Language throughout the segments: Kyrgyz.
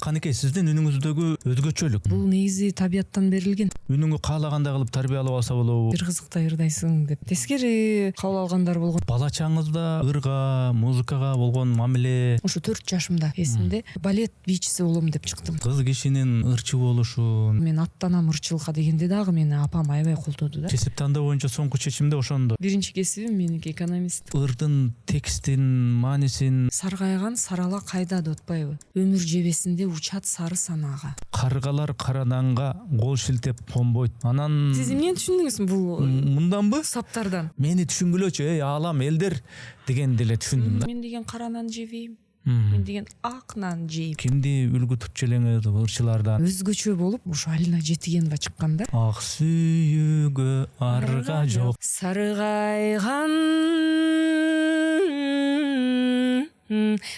Канекей, сиздин үнүңүздөгү өзгөчөлүк. Бул негизи табияттан берилген. Үнүңү каалагандай кылып тарбиялап алса болобу? Бир кызыктай ырдайсың деп. Тескери кабыл алгандар болгон. Бала чагыңызда ырга, музыкага болгон мамиле? Ушу 4 жашымда эсимде балет бийчиси болом деп чыктым. Кыз кишинин ырчы болушун. Мен аттанам ырчылыкка дегенде дагы мени апам аябай колдоду да. Кесип тандоо боюнча соңку чечимде ошондо. Биринчи кесибим меники экономист. Ырдын текстин маанисин. Саргайган сарала кайда деп атпайбы? Өмүр жебесинде учат сары санаага. Каргалар караданга кол шилтеп конбойт. Анан Сиз эмнени түшүндүңүз бул мынданбы? саптардан? Мени түшүнгүлөчү, аалам элдер дегенди эле түшүндүм да. Мен деген кара нан жебейм. Мен деген ак нан жейм. Кимди үлгү tutчу элеңиз ырчылардан? Өзгөчө болуп ушу Алина Жетигенова чыккан да. Ак сүйүүгө арга жок. Саргайган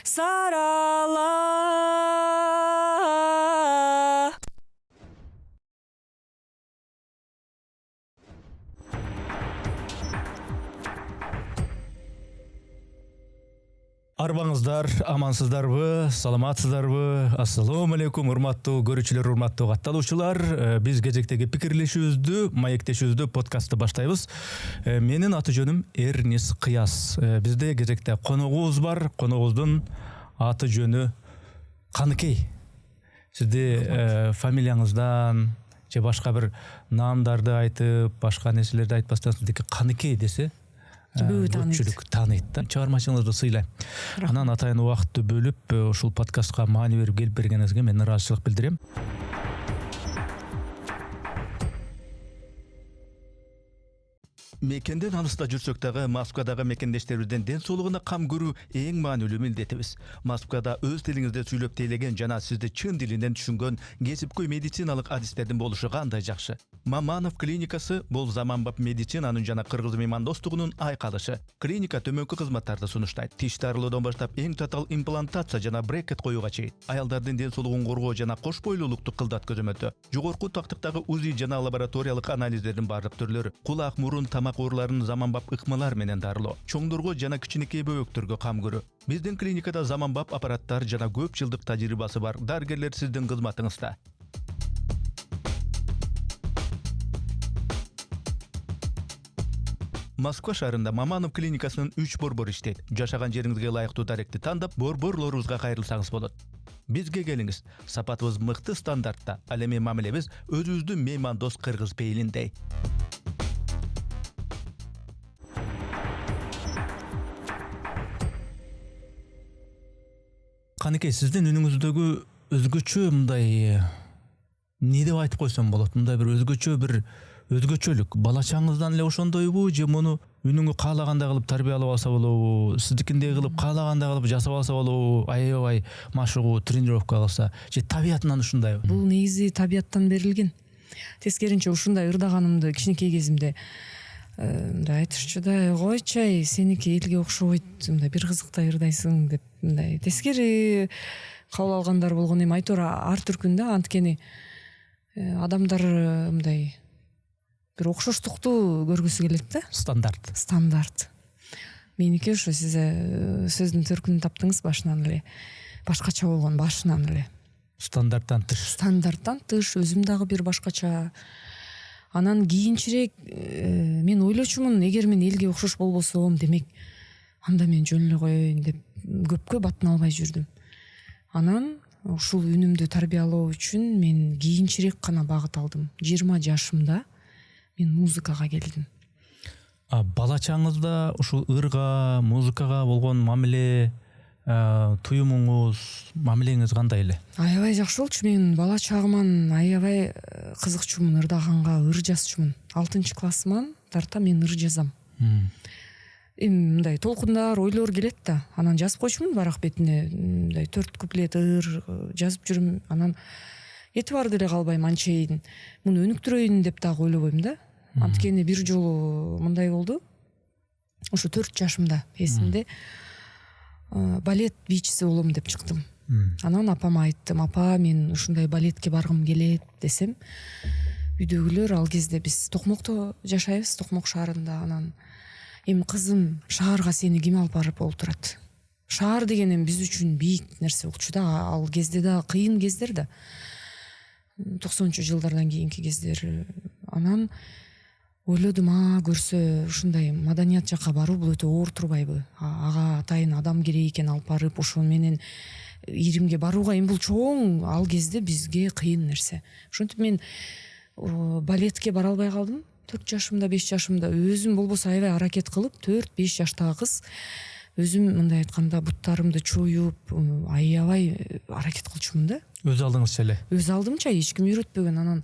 сарала. Арбаңыздар, амансыздарбы, саламатсыздарбы? Ассалому алейкум, урматтуу көрүүчүлөр, урматтуу катталуучулар. Биз кезектеги пикирлешүүбүздү, маектешүүбүздү, подкастты баштайбыз. Менин аты жөнүм Эрнис Кыяс. Бизде кезекте коногубуз бар. Коногубуздун аты жөнү Каныкей. Сизди фамилияңыздан же башка бир наамдарды айтып, башка нерселерди айтпастан сиздики Каныкей десе, көпчүлүк тааныйт да. Чыгармачылыгыңызды сыйлайм. Анан атайын убакытты бөлүп ушул подкастка маани берип келип бергениңизге мен ыраазычылык билдирем. Мекенден алыста жүрсөк дагы Москвадагы мекендештерибиздин ден соолугуна кам көрүү эң маанилүү милдетибиз. Москвада өз тилиңизде сүйлөп тейлеген жана сизди чын дилинен түшүнгөн кесипкөй медициналык адистердин болушу кандай жакшы. Маманов клиникасы бул заманбап медицинанын жана кыргыз меймандостугунун айкалышы. Клиника төмөнкү кызматтарды сунуштайт. Тиш дарылоодон баштап эң татаал имплантация жана брекет коюуга чейин. Аялдардын ден соолугун коргоо жана кош бойлуулукту кылдат көзөмөлдө. Жогорку тактыктагы УЗИ жана лабораториялык анализдердин баардык түрлөрү. Кулак, мурун, тамак ооруларын заманбап ыкмалар менен дарылоо. Чоңдорго жана кичинекей бөбөктөргө кам көрүү. Биздин клиникада заманбап аппараттар жана көп жылдык тажрыйбасы бар дарыгерлер сиздин кызматыңызда. Москва шаарында Маманов клиникасынын 3 борбор иштейт. Жашаган жериңизге ылайыктуу даректи тандап, борборлорубузга кайрылсаңыз болот. Бизге келиңиз. Сапатыбыз мыкты стандартта. Ал эми мамилебиз өзүбүздүн меймандос кыргыз пейилиндей. Канекей, сиздин үнүңүздөгү өзгөчө мындай эмне деп айтып койсом болот? Мындай бир өзгөчөлүк. Бала чагыңыздан эле ошондойбу же муну үнүңү каалагандай кылып тарбиялап алса болобу? Сиздикиндей кылып каалагандай кылып жасап алса болобу? Аябай машыгуу, тренировка кылса же табиятынан ушундайбы? Бул негизи табияттан берилген. Тескеринче ушундай ырдаганымды кичинекей кезимде мындай айтышчу да, койчай, сеники элге окшобойт, мындай бир кызыктай ырдайсың деп мындай тескери кабыл алгандар болгон. Эми айтор ар түркүн да, анткени адамдар мындай бир окшоштукту көргүсү келет да. Стандарт. Меники ошо сиз сөздүн төркүнүн таптыңыз башынан эле. Башкача болгон башынан эле. Стандарттан тыш, өзүм дагы бир башкача. Анан кийинчерээк мен ойлочумун, эгер мен элге окшош болбосом, демек анда мен жөн эле коеюн деп көпкө батын албай жүрдүм. Анан ушул үнүмдү тарбиялоо үчүн мен кийинчерээк гана багыт алдым. 20 жашымда мен музыкага келдим. Бала чагыңызда ушул ырга, музыкага болгон мамиле, туюмуңуз, мамилеңиз кандай эле? Аябай жакшы болчу. Мен бала чагыман аябай кызыкчумун, ырдаганга, ыр жазчумун. 6-классыман тарта мен ыр жазам. Эми мындай толкундар, ойлор келет да. Анан жазып койчумун барак бетине, мындай 4 куплет ыр жазып жүрүм. Анан эти барды эле калбайм анчейин. Муну өнүктүрөйүн деп дагы ойлобойм да. Анткени бир жолу мындай болду. Ушу 4 жашымда эсимде балет бийчиси болом деп чыктым. Анан апама айттым, апа, мен ушундай балетке баргым келет десем, үйдөгүлөр, ал кезде биз Токмокто жашайбыз, Токмок шаарында. Анан эми кызым, шаарга сени ким алып барып олтурат? шаар деген эми биз үчүн бийик нерсе болчу да. Ал кезде да кыйын кездер да. 90-жылдардан кийинки кездер. Анан ойлодум, көрсө ушундай маданият жакка баруу бул өтө оор турбайбы? Ага атайын адам керек экен алып барып, ошол менен иримге барууга эми бул чоң ал кезде бизге кыйын нерсе. Ошентип мен балетке бара албай калдым. 4 жашымда, 5 жашымда өзүм болбосо аябай аракет кылып, 4-5 жаштагы кыз өзүм мындай айтканда буттарымды чоюп, аябай аракет кылчумун да. Өз алдыңызча эле. Өз алдымча, эч ким үйрөтпөгөн. Анан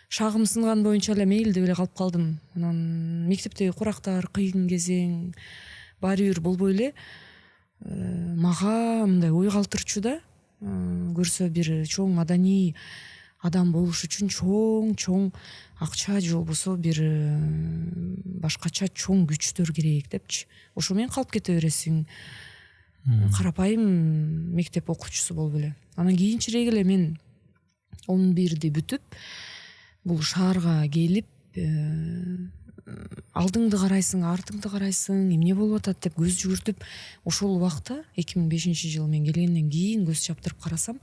шагым сынган боюнча эле мейил деп эле калып калдым. Анан мектептеги курактар, кыйын кезең баары бир болбой эле мага мындай ой калтырчу да. Көрсө бир чоң маданий адам болуш үчүн чоң акча же болбосо бир башкача чоң күчтөр керек депчи. Ошо менен калып кете бересиң. Карапайым мектеп окуучусу болуп эле. Анан кийинчерээк эле мен 11-ди бүтүп, бул шаарга келип, алдыңды карайсың, артыңды карайсың, эмне болуп атат деп көз жүгүртүп, ошол убакта 2005-жыл мен келгенден кийин көз чаптырып карасам,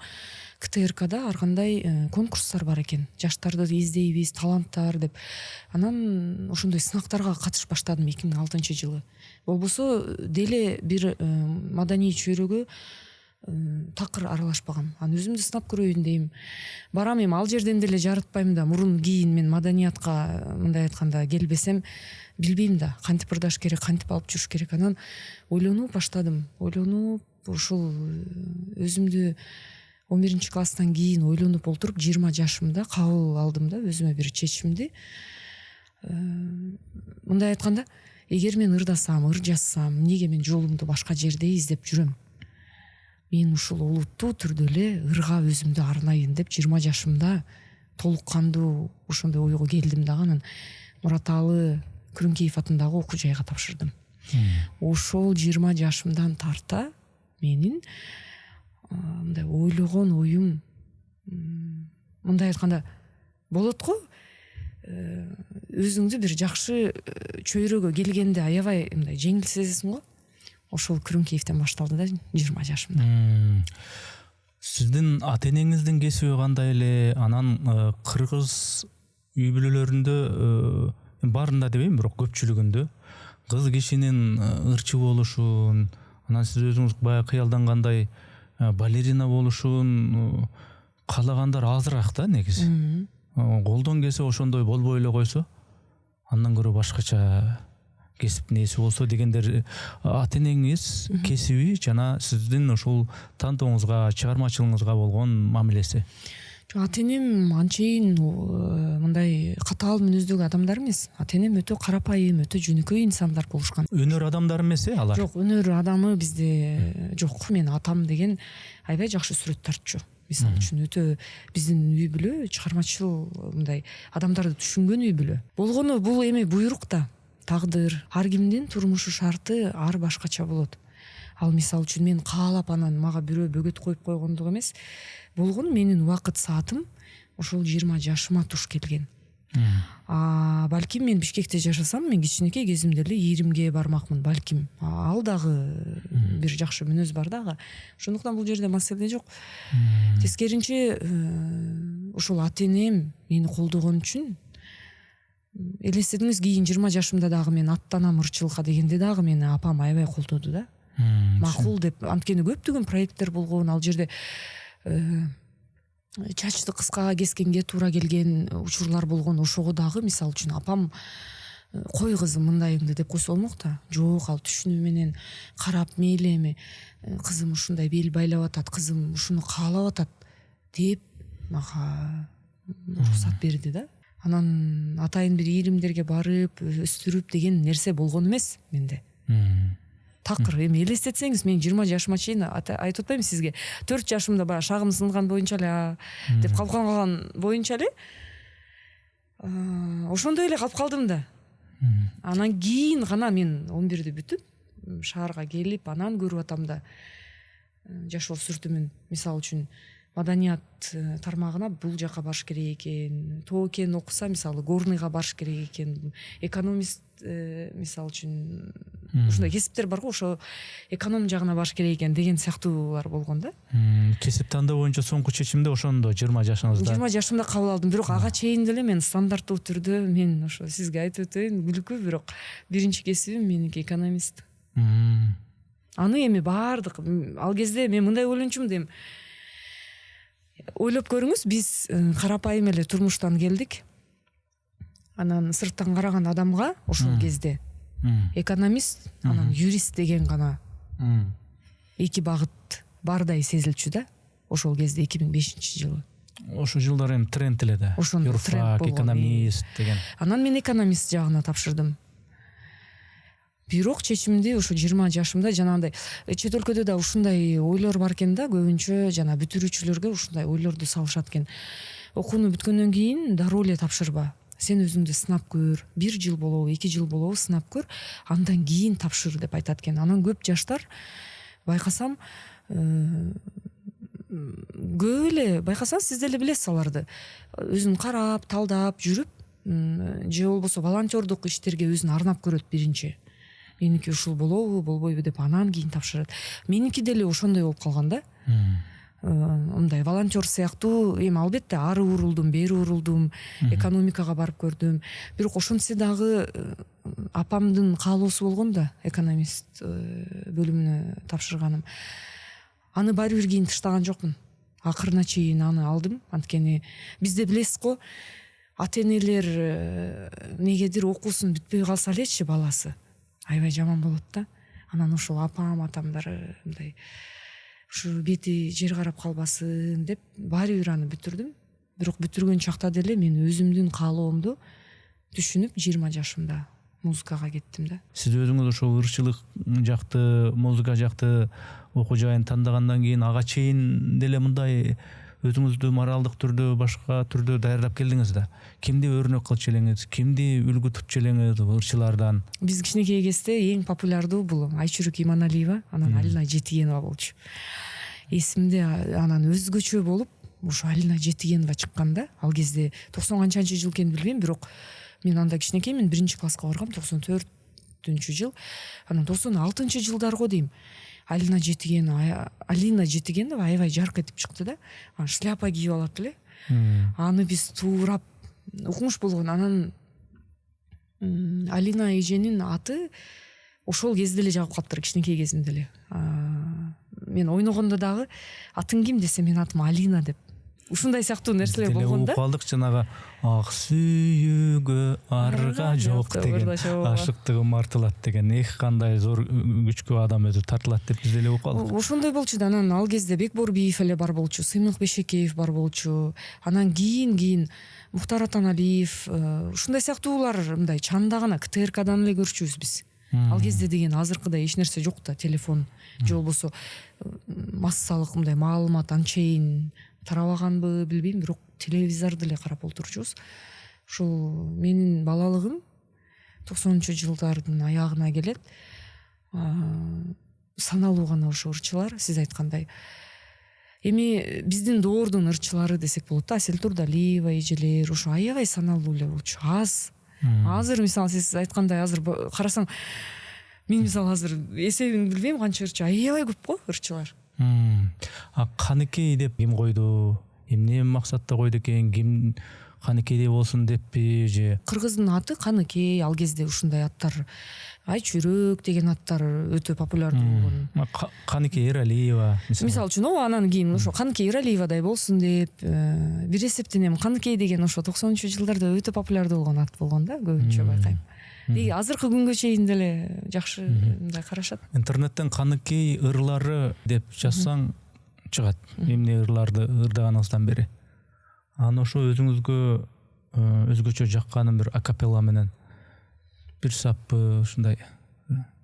КТРКда ар кандай конкурстар бар экен. Жаштарды издейбиз, таланттар деп. Анан ошондой сынактарга катышып баштадым 2006-жылы. Болбосо деле бир маданий чөйрөгө такыр аралашпагам. Анан өзүмдү сынап көрөйүн дейм. Барам эми ал жерден деле жарытпайм да. Мурун кийин мен маданиятка мындай айтканда келбесем, билбейм да. Кантип ырдаш керек, кантип алып жүрүш керек. Анан ойлонуп баштадым. Ойлонуп, ушул өзүмдү 11-класстан кийин ойлонуп олтуруп 20 жашымда кабыл алдым да өзүмө бир чечимди. Мындай айтканда, эгер мен ырдасам, ыр жазсам, эмнеге мен жолумду башка жерде издеп жүрөм? Мен ушул олуттуу түрдө эле ырга өзүмдү арнайын деп 20 жашымда толук кандуу ошондой ойго келдим дагы. Анан Мураталы Күрүнкеев атындагы окуу жайга тапшырдым. Ошол 20 жашымдан тарта менин мындай ойлогон оюм мындай айтканда болот го, өзүңдү бир жакшы чөйрөгө келгенде аябай мындай жеңил сезесиң го. Ошол Күрүнкеевден башталды да 20 жашымда. Сиздин ата-энеңиздин кесиби кандай эле? Анан кыргыз үй бүлөлөрүндө баарында дебейм, бирок көпчүлүгүндө кыз кишинин ырчы болушун, анан сиз өзүңүз баягы кыялдангандай балерина болушун каалагандар азыраак да негизи. Колдон келсе ошондой болбой эле койсо, андан көрө башкача кесип неси болсо дегендер. Ата-энеңиз кесиби жана сиздин ошол тандооңузга, чыгармачылыгыңызга болгон мамилеси? Ата-энем анчейин мындай катаал мүнөздөгү адамдар эмес. Ата-энем өтө карапайым, өтө жөнөкөй инсандар болушкан. Өнөр адамдары эмес алар? Жок, өнөр адамы бизде жок. Мен атам деген аябай жакшы сүрөт тартчу. Мисалы үчүн өтө биздин үй бүлө чыгармачыл мындай адамдарды түшүнгөн үй бүлө. Болгону бул эми буйрук да, тагдыр. Ар кимдин турмушу шарты ар башкача болот. Ал мисалы үчүн мен каалап анан мага бирөө бөгөт коюп койгондук эмес. Болгону менин убакыт саатым ошол 20 жашыма туш келген. Балким мен Бишкекте жашасам, мен кичинекей кезимде эле иримге бармакмын, балким. Ал дагы бир жакшы мүнөз бар дагы. Ошондуктан бул жерде маселе жок. Тескеринче ошол ата-энем мени колдогон үчүн элестетиңиз, кийин 20 жашымда дагы мен аттанам ырчылыкка дегенде дагы мени апам аябай колдоду да. Макул деп, анткени көптөгөн проекттер болгон, ал жерде чачты кыска кескенге туура келген учурлар болгон. Ошого дагы мисалы үчүн апам кой кызым мындайыңды деп койсо болмок да. Жок, ал түшүнүү менен карап, мейли эми кызым ушундай бел байлап атат, кызым ушуну каалап атат деп мага уруксат берди да. Анан атайын бир иримдерге барып өстүрүп деген нерсе болгон эмес менде. Такыр эми элестетсеңиз, мен 20 жашыма чейин айтып атпайм сизге, 4 жашымда баягы шагым сынган боюнча эле деп калып калган боюнча эле ошондой эле калып калдым да. Анан кийин гана мен 11-ди бүтүп шаарга келип, анан көрүп атам да жашоо сүртүмүн. Мисалы үчүн маданият тармагына бул жака барыш керек экен. Тоокен окуса мисалы горныйга барыш керек экен. Экономист мисалы үчүн ушундай кесиптер бар го, ошо эконом жагына барыш керек экен деген сыяктуулар болгон да. Кесип тандоо боюнча соңку чечимди ошондо 20 жашыңызда 20 жашымда кабыл алдым. Бирок ага чейин деле мен стандарттуу түрдө мен ошо сизге айтып өтөйүн, күлкү, бирок биринчи кесибим меники экономист. Аны эми баардык ал кезде мен мындай ойлончумун дейм. Ойлоп көрүңүз, биз карапайым эле турмуштан келдик. Анан сырттан караган адамга ошол кезде экономист, анан юрист деген гана эки багыт бардай сезилчү да. Ошол кезде 2005-жылы. Ошо жылдар эми тренд эле да. Юрфак, экономист деген. Анан мен экономист жагына тапшырдым. Бирок чечимди ошо 20 жашымда жанагындай чет өлкөдө да ушундай ойлор бар экен да, көбүнчө жана бүтүрүүчүлөргө ушундай ойлорду салышат экен. Окууну бүткөндөн кийин дароо эле тапшырба. Сен өзүңдү сынап көр. 1 жыл болобу, 2 жыл болобу сынап көр. Андан кийин тапшыр деп айтат экен. Анан көп жаштар байкасам көп эле байкасаңыз сиз деле билесиз аларды. Өзүн карап, талдап жүрүп, же болбосо волонтердук иштерге өзүн арнап көрөт биринчи. Меники ушул болобу, болбойбу деп анан кийин тапшырат. Меники деле ошондой болуп калган да. Мындай волонтер сыяктуу, эми албетте ары урулдум, бери урулдум, экономикага барып көрдүм. Бирок ошентсе дагы апамдын каалоосу болгон да, экономист бөлүмүнө тапшырганым. Аны баары бир кийин таштаган жокмун. Акырына чейин аны алдым. Анткени бизде билесиз го, ата-энелер негедир окуусун бүтпөй калса элечи баласы аябай жаман болот да. Анан ошол апам, атамдар мындай ушу бети жер карап калбасын деп баары бир аны бүтүрдүм. Бирок бүтүргөн чакта деле мен өзүмдүн каалоомду түшүнүп 20 жашымда музыкага кеттим да. Сиз өзүңүз ошол ырчылык жакты, музыка жакты окуу жайын тандагандан кийин ага чейин деле мындай өзүңүздү моралдык түрдө, башка түрдө даярдап келдиңиз да. Кимди өрнөк кылчу элеңиз, кимди үлгү тутчу элеңиз ырчылардан? Биз кичинекей кезде эң популярдуу бул Айчүрүк Иманалиева, анан Алина Жетигенова болчу. Эсимде, анан өзгөчө болуп, ошо Алина Жетигенова чыккан да. Ал кезде 90-канчы жыл экенин билбейм, бирок мен анда кичинекеймин, 1-класска баргам, 94-жыл. Анан 96-жылдарго дейм. Алина Жетигенова аябай жарк этип чыкты да. Анан шляпа кийип алат эле. Аны биз туурап укмуш болгон. Анан Алина эженин аты ошол кезде эле жагып калыптыр, кичинекей кезимде эле. Мен ойногондо дагы атын ким десе мен атым Алина деп. Ушундай сыяктуу нерселер болгон да. Калдык жанагы ак сүйүүгө арга жок деген, ашыктыгым артылат деген, кандай зор күчкө адам өзү тартылат деп биз деле окуп. Ошондой болчу да. Анан ал кезде Бекборбиев эле бар болчу, Сыймык Бешекеев бар болчу. Анан кийин Мухтар Атаналиев, ушундай сыяктуулар мындай чандагана КТРКдан эле көрчүбүз биз. Ал кезде деген азыркыдай эч нерсе жок да, телефон же болбосо массалык мындай маалымат анчейин тарабаганбы билбейм, бирок телевизорду эле карап отурчубуз. Ушул менин балалыгым 90-жылдардын аягына келет. Саналуу гана ошо ырчылар, сиз айткандай. Эми биздин доордун ырчылары десек болот да, Асель Турдалиева эжелер ошо аябай саналуу эле болчу. Азыр мисалы сиз айткандай азыр карасаң, мен мисалы азыр эсебин билбейм канча ырчы, аябай көп го ырчылар. Каныкей деп ким койду? Эмне максатта койду экен? Ким Каныкейдей болсун деппи же? Кыргыздын аты Каныкей, ал кезде ушундай аттар, Айчүрөк деген аттар өтө популярдуу болгон. Каныкей Эралиева мисалы үчүн, анан кийин ошо Каныкей Эралиевадай болсун деп, бир эсептен эми Каныкей деген ошо 90-жылдарда өтө популярдуу болгон ат болгон да, көбүнчө байкайм. Азыркы күнгө чейин деле жакшы мындай карашат. Интернеттен Каныкей ырлары деп жазсаң чыгат. Эмне ырларды ырдаганыңыздан бери. Аны ошо өзүңүзгө өзгөчө жакканын бир акапелла менен бир саппы ушундай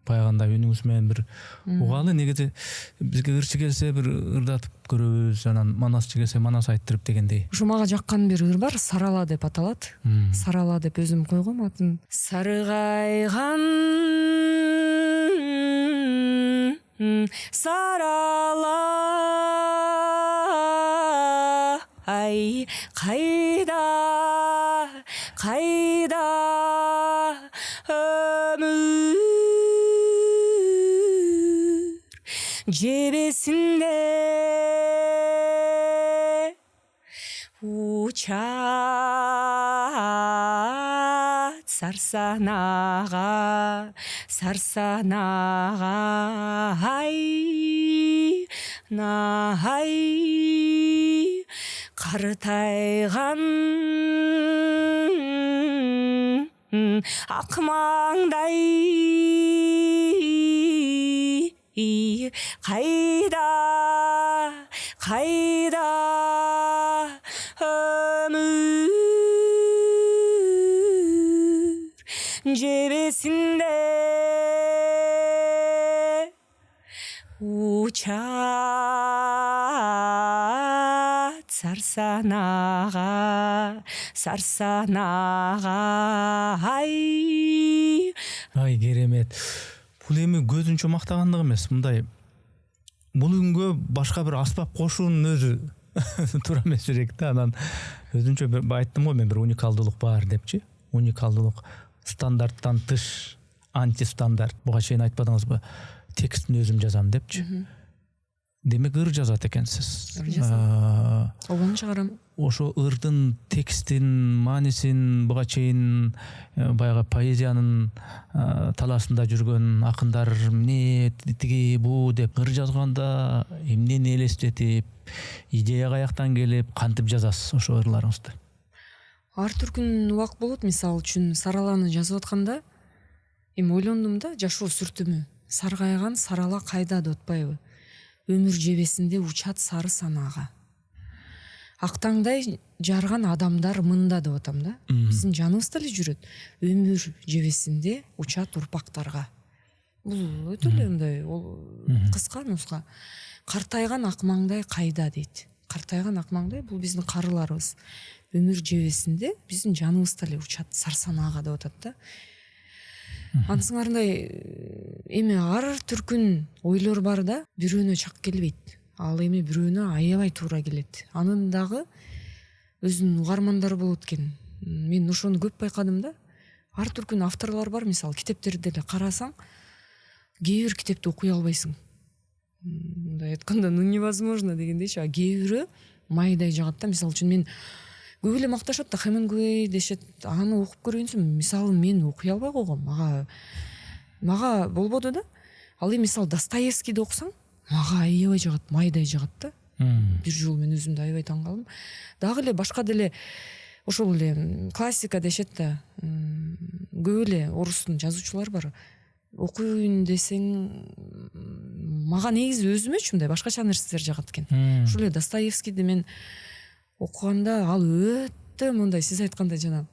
баягындай үнүңүз менен бир угалы. Негизи бизге ырчы келсе бир ырдатып көрөбүз, анан манасчы келсе манас айттырып дегендей. Ушу мага жаккан бир ыр бар, Сарала деп аталат. Сарала деп өзүм койгом атын. Саргайган Сарала ай қайда өмір жебесінде учат сарсанаға ай қартайған ақмаңдай қайда өмір жебесінде учат сарсанаға ай керемет. Бул эми көзүнчө мактагандык эмес, мындай бул үнгө башка бир аспап кошуунун өзү туура эмес элек да. Анан өзүнчө бир айттым го мен, бир уникалдуулук бар депчи. Уникалдуулук, стандарттан тыш, антистандарт. Буга чейин айтпадыңызбы? Текстин өзүм жазам депчи. Демек ыр жазат экенсиз. Обон чыгарам. Ошо ырдын текстин маанисин буга чейин баягы поэзиянын талаасында жүргөн акындар эмне тиги бу деп ыр жазганда эмнени элестетип, идея каяктан келип, кантип жазасыз ошо ырларыңызды? Ар түркүн убак болот. Мисалы үчүн Сараланы жазып атканда эми ойлондум да, жашоо сүртүмү. Саргайган сарала кайда деп атпайбы? Өмүр жебесинде учат сары санага. Актаңдай жарган адамдар мында деп атам да. Биздин жаныбызда эле жүрөт. Өмүр жебесинде учат урпактарга. Бул өтө эле мындай, кыска нуска. Картайган акмаңдай кайда дейт. Картайган акмаңдай бул биздин карыларыбыз. Өмүр жебесинде биздин жаныбызда эле учат сарсанага деп атат да. Ансыңарындай эми ар түркүн ойлор бар да, бирөөнө чак келбейт. Ал эми бирөөнө аябай туура келет. Анын дагы өзүнүн угармандары болот экен. Мен ошону көп байкадым да. Ар түркүн авторлор бар, мисалы китептерди эле карасаң, кээ бир китепти окуй албайсың. Мындай айтканда, невозможно дегендейчи. А кээ бири майдай жагат да. Мисалы үчүн мен көп эле макташат да, Хемингуэй дешет, аны окуп көргөнсүң. Мисалы мен окуй албай койгом. Мага болбоду да. Ал эми мисалы Достоевскийди окусаң, мага аябай жагат, майдай жагат да. Бир жолу мен өзүмдү аябай таң калдым. Дагы эле башка деле ошол эле классика дешет да. Көп эле орустун жазуучулары бар. Окуйын десең, мага негизи өзүмөчү мындай башкача нерселер жагат экен. Ошол эле Достоевскийди мен окуганда, ал өтө мындай, сиз айткандай жана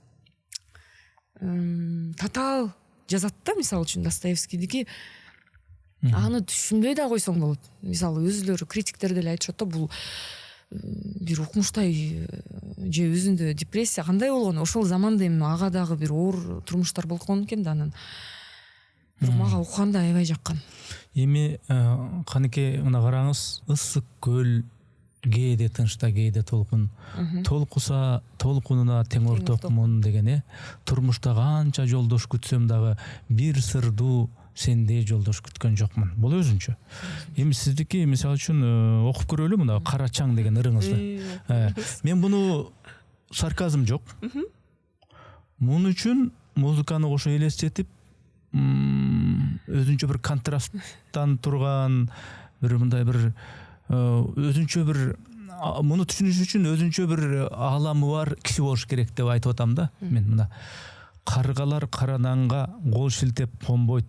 татаал жазат да. Мисалы үчүн Достоевскийдики аны түшүнбөй да койсоң болот. Мисалы өзүлөрү критиктер деле айтышат да, бул бир укмуштай же өзүндө депрессия кандай болгон. Ошол заманда эми ага дагы бир оор турмуштар болгон экен да. Анан бирок мага окуганда аябай жаккан. Эми канеке мына караңыз, ысык көл, кээде тынчта, кээде толкун. Толкуса толкунуна тең ортокмун деген турмушта канча жолдош күтсөм дагы бир сырдуу сендей жолдош күткөн жокмун. Бул өзүнчө. Эми сиздики мисалы үчүн окуп көрөлү мына Карачаң деген ырыңызды. Мен буну сарказм жок. Мун үчүн музыканы кошо элестетип, өзүнчө бир контрасттан турган бир мындай бир өзүнчө бир, муну түшүнүш үчүн өзүнчө бир ааламы бар киши болуш керек деп айтып атам да. Мен мына каргалар каранаңга кол шилтеп конбойт,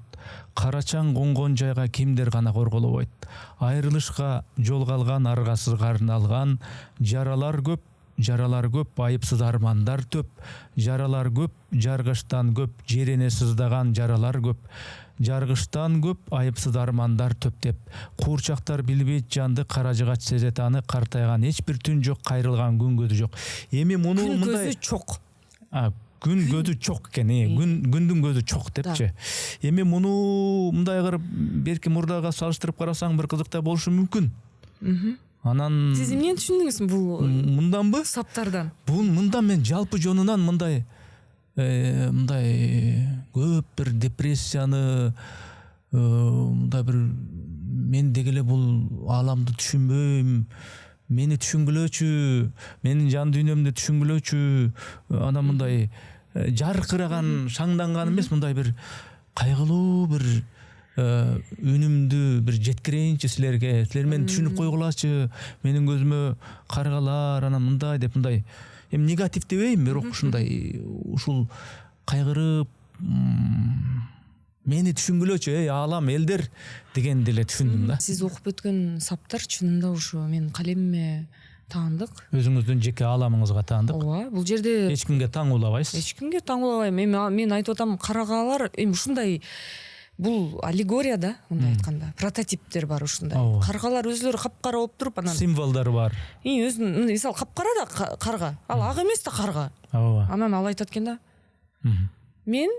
Карачаң конгон жайга кимдер гана корголобойт. Айрылышка жол калган, аргасыз карын алган, жаралар көп, айыпсыз армандар төп, жаралар көп, жаргыштан көп, жерене сыздаган жаралар көп, жаргыштан көп, айыпсыз армандар төп деп. Куурчактар билбейт жанды, кара жыгач сезет аны, картайган эч бир түн жок, кайрылган күн көзү жок. Эми муну мындай көзү чок. Күн көзү чок экен, күндүн көзү чок депчи. Эми муну мындай кылып берки мурдага салыштырып карасаң бир кызыктай болушу мүмкүн. Анан сиз эмнени түшүндүңүз бул мынданбы? саптардан? Бул мындан мен жалпы жонунан мындай көп бир депрессияны мындай бир мен деги эле бул ааламды түшүнбөйм, мени түшүнгүлөчү, менин жан дүйнөмдү түшүнгүлөчү, анан мындай жаркыраган, шаңданган эмес, мындай бир кайгылуу бир үнүмдү бир жеткирейинчи силерге, силер мени түшүнүп койгулачы, менин көзүмө карыгалар, анан мындай деп мындай эми негатив дебейм, бирок ушундай ушул кайгырып мени түшүнгүлөчү, аалам, элдер дегенди эле түшүндүм да. Сиз окуп өткөн саптар чынында ушу менин калемиме таандык. Өзүңүздүн жеке ааламыңызга таандык. Ооба, бул жерде Эч кимге таңуулабайсыз. эч кимге таңуулабайм. Эми мен айтып атам, карагалар эми ушундай, бул аллегория да, мындай айтканда. Прототиптер бар ушундай. Каргалар өзүлөрү капкара болуп туруп, анан Символдору бар. өзүнүн мисалы капкара да карга, ал ак эмес да карга. Ооба. Анан ал айтат экен да, мен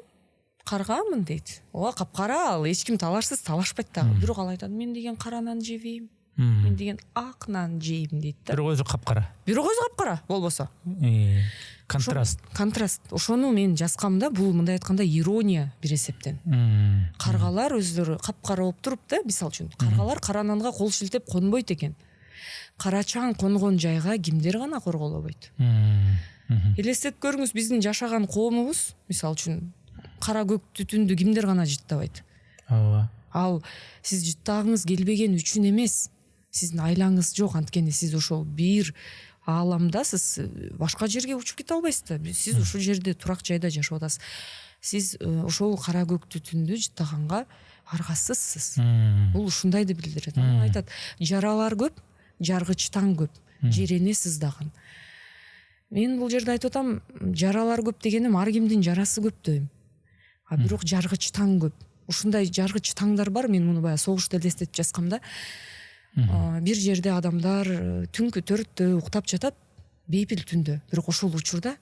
каргамын дейт. Ооба, капкара, ал эч ким талашсыз талашпайт дагы. Бирок ал айтат, мен деген кара нан жебейм. Мен деген ак нан жейм дейт да. Бирок өзү капкара. Бирок өзү капкара болбосо. Контраст. Контраст. Ошону мен жазгамда, бул мындай айтканда ирония бир эсептен. Каргалар өзүлөрү капкара болуп туруп да, мисалы үчүн, каргалар кара нанга кол шилтеп конбойт экен. Кара чаң конгон жайга кимдер гана корголобойт. Элестетип көрүңүз, биздин жашаган коомубуз, мисалы үчүн, кара көк түтүндү кимдер гана жыттабайт. Ооба. Ал сиз жыттагыңыз келбеген үчүн эмес, сиздин айлаңыз жок, анткени сиз ошол бир ааламдасыз, башка жерге учуп кете албайсыз да. Сиз ушул жерде турак жайда жашап атасыз. Сиз ошол кара көк түтүндү жыттаганга аргасызсыз. Бул ушундайды билдирет. Анан айтат, жаралар көп, жаргыч таң көп, жерене сыздаган. Мен бул жерде айтып атам, жаралар көп дегеним ар кимдин жарасы көп дейм. А бирок жаргыч таң көп. Ушундай жаргыч таңдар бар. Мен муну баягы согушта элестетип жазгамда, бир жерде адамдар түнкү 4-тө уктап жатат, бейпил түндө. Бирок ошол учурда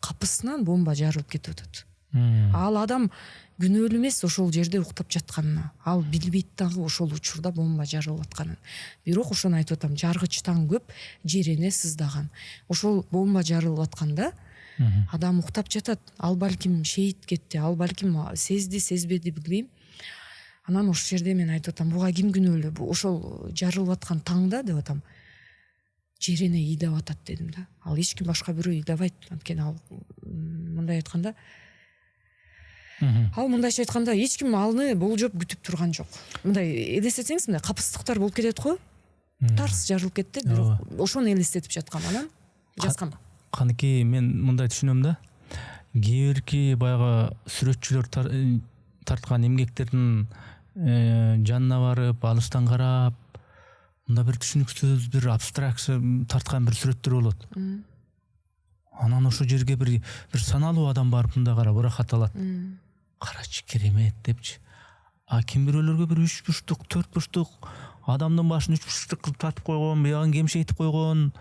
капысынан бомба жарылып кетип атат. Ал адам күнөөлүү эмес ошол жерде уктап жатканына. Ал билбейт дагы ошол учурда бомба жарылып атканын. Бирок ошону айтып атам, жаргыч таң көп, жерене сыздаган. Ошол бомба жарылып атканда адам уктап жатат, ал балким шейит кетти, ал балким сезди, сезбеди билбейм. Анан ошол жерде мен айтып атам, буга ким күнөөлүү? Ошол жарылып аткан таңда деп атам, жерене ыйдап атат дедим да. Ал эч ким башка бирөө ыйдабайт. Анткени ал мындай айтканда, эч ким алны болжоп күтүп турган жок. Мындай элестетсеңиз, мындай капыстыктар болуп кетет го. Тарс жарылып кетти, бирок ошону элестетип жаткам, анан жазгам. Каныки мен мындай түшүнөм да. Кээ бирки баягы сүрөтчүлөр тарткан эмгектердин жанына барып, алыстан карап, мында бир түшүнүксүз, бир абстракция тарткан бир сүрөттөр болот. Анан ошол жерге бир саналуу адам барып мында карап ырахат алат. Карачы, керемет депчи. А ким бирөөлөргө бир 3 бурчтук, 4 бурчтук адамдын башын 3 бурчтук кылып тартып койгон, буягын кемшейтип койгон.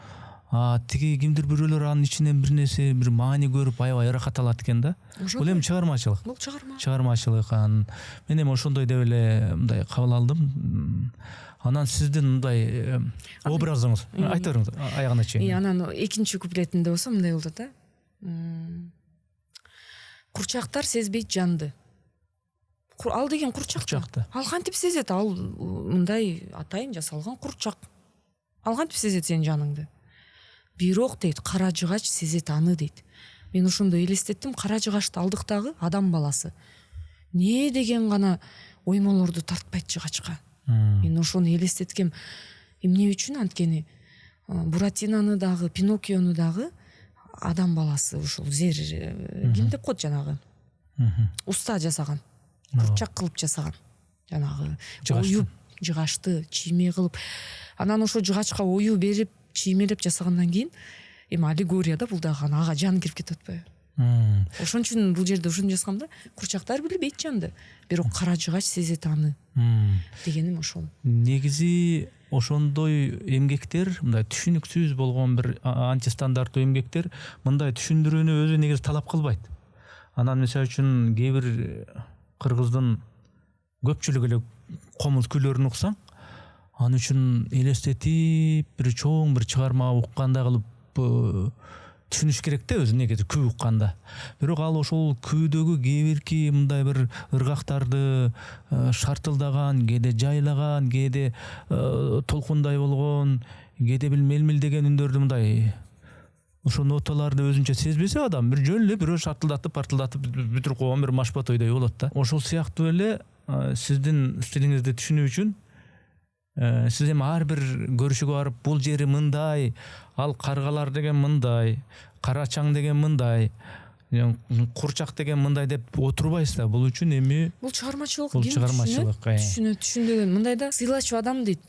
Тиги кимдир бирөөлөр анын ичинен бир нерсе, бир маани көрүп аябай ырахат алат экен да. Бул эми чыгармачылык. Бул чыгарма. Чыгармачылык. Мен эми ошондой деп эле мындай кабыл алдым. Анан сиздин мындай образыңыз, айта бериңиз аягына чейин. Анан экинчи куплетинде болсо мындай болот да. Курчактар сезбейт жанды. Ал деген курчак. Ал кантип сезет? Ал мындай атайын жасалган курчак. Ал кантип сезет сенин жаныңды? Бирок дейт, кара жыгач сезет аны дейт. Мен ошондой элестеттим, кара жыгачты алдыктагы адам баласы не деген гана оймолорду тартпайт жыгачка. Мен ошону элестеткем. Эмне үчүн? Анткени Буратинаны дагы, Пиноккиону дагы адам баласы ушул зер ким деп коет жанагы уста жасаган, курчак кылып жасаган, жанагы оюп жыгачты чийме кылып, анан ошо жыгачка ою берип чиймелеп жасагандан кийин эми аллегорияда бул дагы ага жан кирип кетип атпайбы? Ошон үчүн бул жерде ушуну жазгам да. Курчактар билбейт жанды, бирок кара жыгач сезет аны дегеним ошол. Негизи ошондой эмгектер, мындай түшүнүксүз болгон бир антистандарттуу эмгектер мындай түшүндүрүүнү өзү негизи талап кылбайт. Анан мисалы үчүн кээ бир кыргыздын көпчүлүгү эле комуз күйлөрүн уксаң, Аны үчүн элестетип бир чоң бир чыгарма уккандай кылып түшүнүш керек да, өзү негизи күү укканда. Бирок ал ошол күүдөгү кээ мындай бир ыргактарды шартылдаган, кээде жайлаган, кээде толкундай болгон, кээде бир мелмилдеген үндөрдү мындай ошо ноталарды өзүнчө сезбесе адам бир жөн эле бирөө шартылдатып бүтүрүп койгон бир машпатойдой болот да. Ошол сыяктуу эле сиздин стилиңизди түшүнүү үчүн сиз эми ар бир көрүшүгө барып бул жери мындай, ал каргалар деген мындай, карачаң деген мындай, курчак деген мындай деп отурбайсыз да. Бул үчүн эми бул чыгармачылык, бул чыгармачылык. Түшүнбөгөн мындай да, сыйлачу адам дейт.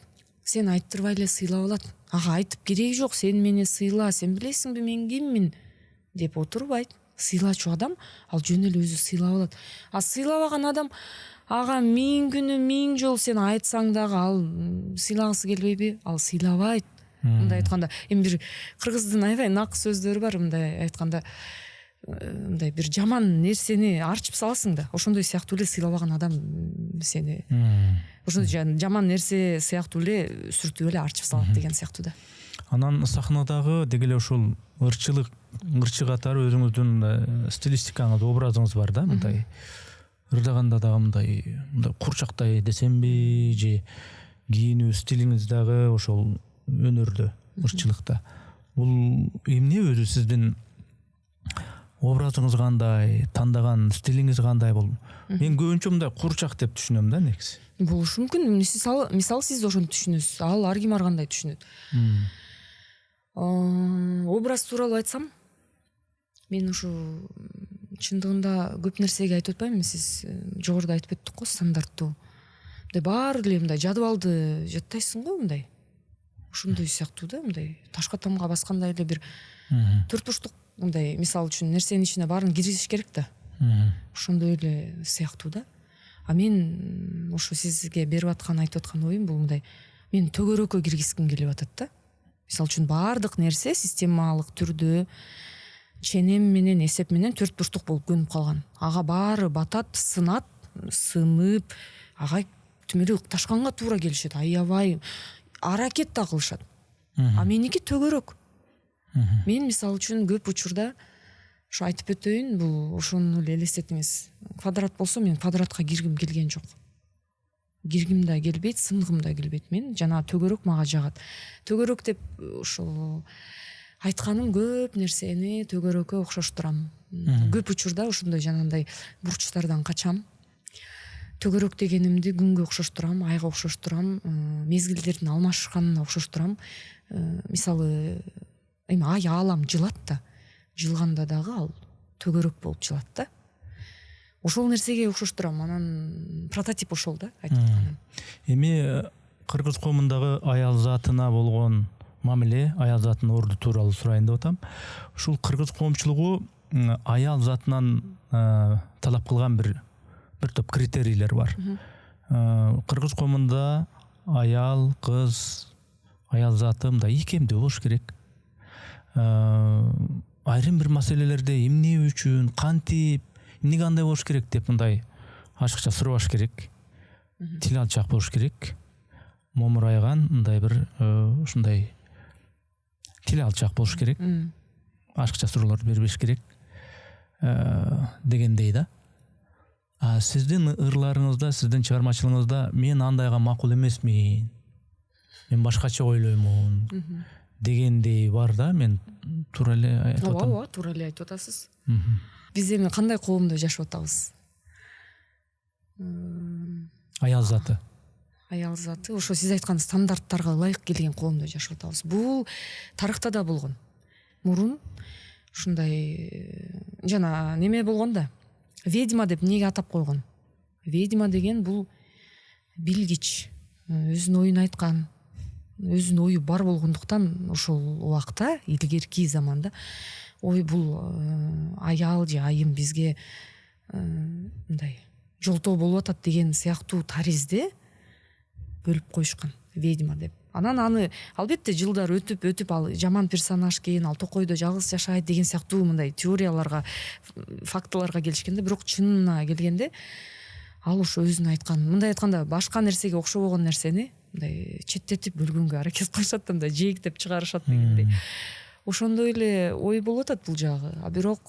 Сен айттырбай эле сыйлап алат. Ага айтып кереги жок, сен мени сыйла, сен билесиңби мен киммин деп отурбайт. Сыйлачу адам ал жөн эле өзү сыйлап алат. А сыйлабаган адам ага 1000 күнү 1000 жол сен айтсаң дагы ал сыйлагысы келбейби? Ал сыйлабайт. Мындай айтканда, эми бир кыргыздын аябай нак сөздөрү бар, мындай айтканда, мындай бир жаман нерсени арчып саласың да, ошондой сыяктуу эле сыйлабаган адам сени ошондой жаман нерсе сыяктуу эле сүртүп эле арчып салат деген сыяктуу да. Анан сахнадагы деги эле ушул ырчы катары өзүңүздүн стилистикаңыз, образыңыз бар да, мындай ырдаганда дагы мындай курчактай десемби, же кийинүү стилиңиз дагы ошол өнөрдө, ырчылыкта. Бул эмне өзү сиздин образыңыз кандай, тандаган стилиңиз кандай? Бул мен көбүнчө мындай курчак деп түшүнөм да негизи. Болушу мүмкүн. Мисалы сиз ошону түшүнөсүз, ал ар ким ар кандай түшүнөт. Образ тууралуу айтсам, мен ушу чындыгында көп нерсеге айтып атпаймынбы, сиз жогоруда айтып өттүк го, стандарттуу. Мындай баары эле мындай жадыбалды жаттайсың го, мындай. Ошондой сыяктуу да, мындай ташка тамга баскандай эле бир төрт бурчтук, мындай мисалы үчүн нерсенин ичине баарын киргизиш керек да. Ошондой эле сыяктуу да. А мен ошо сизге берип аткан, айтып аткан оюм бул мындай, мен төгөрөккө киргизгим келип атат да. Мисалы үчүн баардык нерсе системалык түрдө ченем менен, эсеп менен төрт бурчтук болуп көнүп калган. Ага баары батат, сынат, сынып, ага тим эле ташканга туура келишет, аябай аракет да кылышат. А меники төгөрөк. Мен мисалы үчүн көп учурда ошо айтып өтөйүн, бул ошону эле элестетиңиз. Квадрат болсо мен квадратка киргим келген жок. Киргим да келбейт, сынгым да келбейт. Мен жана төгөрөк мага жагат. Төгөрөк деп ошол айтканым көп нерсени төгөрөккө окшоштурам. Көп учурда ошондой жанагындай бурчтардан качам. Төгөрөк дегенимди күнгө окшоштурам, айга окшоштурам, мезгилдердин алмашканына окшоштурам. Мисалы, эми ай аалам жылат да. Жылганда дагы ал төгөрөк болуп жылат да. Ошол нерсеге окшоштурам. Анан прототип ошол да, айтып атканым. Эми кыргыз коомундагы аял затына болгон мамиле, аял затынын орду тууралуу сурайын деп атам. Ушул кыргыз коомчулугу аял затынан талап кылган бир топ критерийлер бар. Кыргыз коомунда аял, кыз, аял заты мындай ийкемдүү болуш керек. Айрым бир маселелерде эмне үчүн, кантип, эмне кандай болуш керек деп мындай ашыкча сурабаш керек. Тил алчак болуш керек. Момурайган мындай бир ушундай тил алчак болуш керек. Ашыкча суроолорду бербеш керек дегендей да. Сиздин ырларыңызда, сиздин чыгармачылыгыңызда мен андайга макул эмесмин, мен башкача ойлоймун дегендей бар да. Мен туура эле айтып атам. Ооба, туура эле айтып атасыз. Биз эми кандай коомдо жашап атабыз? Аял заты. Аял заты ошо сиз айткан стандарттарга ылайык келген коомдо жашап атабыз. Бул тарыхта да болгон. Мурун ушундай жана неме болгон да. Ведьма деп эмнеге атап койгон? Ведьма деген бул билгич, өзүнүн оюн айткан, өзүнүн ою бар болгондуктан ошол убакта, илгерки заманда, ой бул аял же айым бизге мындай жолтоо болуп атат деген сыяктуу таризде бөлүп коюшкан, ведьма деп. Анан аны албетте жылдар өтүп ал жаман персонаж экен, ал токойдо жалгыз жашайт деген сыяктуу мындай теорияларга, фактыларга келишкенде, бирок чынына келгенде ал ошо өзүнүн айткан, мындай айтканда башка нерсеге окшобогон нерсени мындай четтетип бөлгөнгө аракет кылышат да, мындай жээктеп чыгарышат дегендей. Ошондой эле ой болуп атат бул жагы. А бирок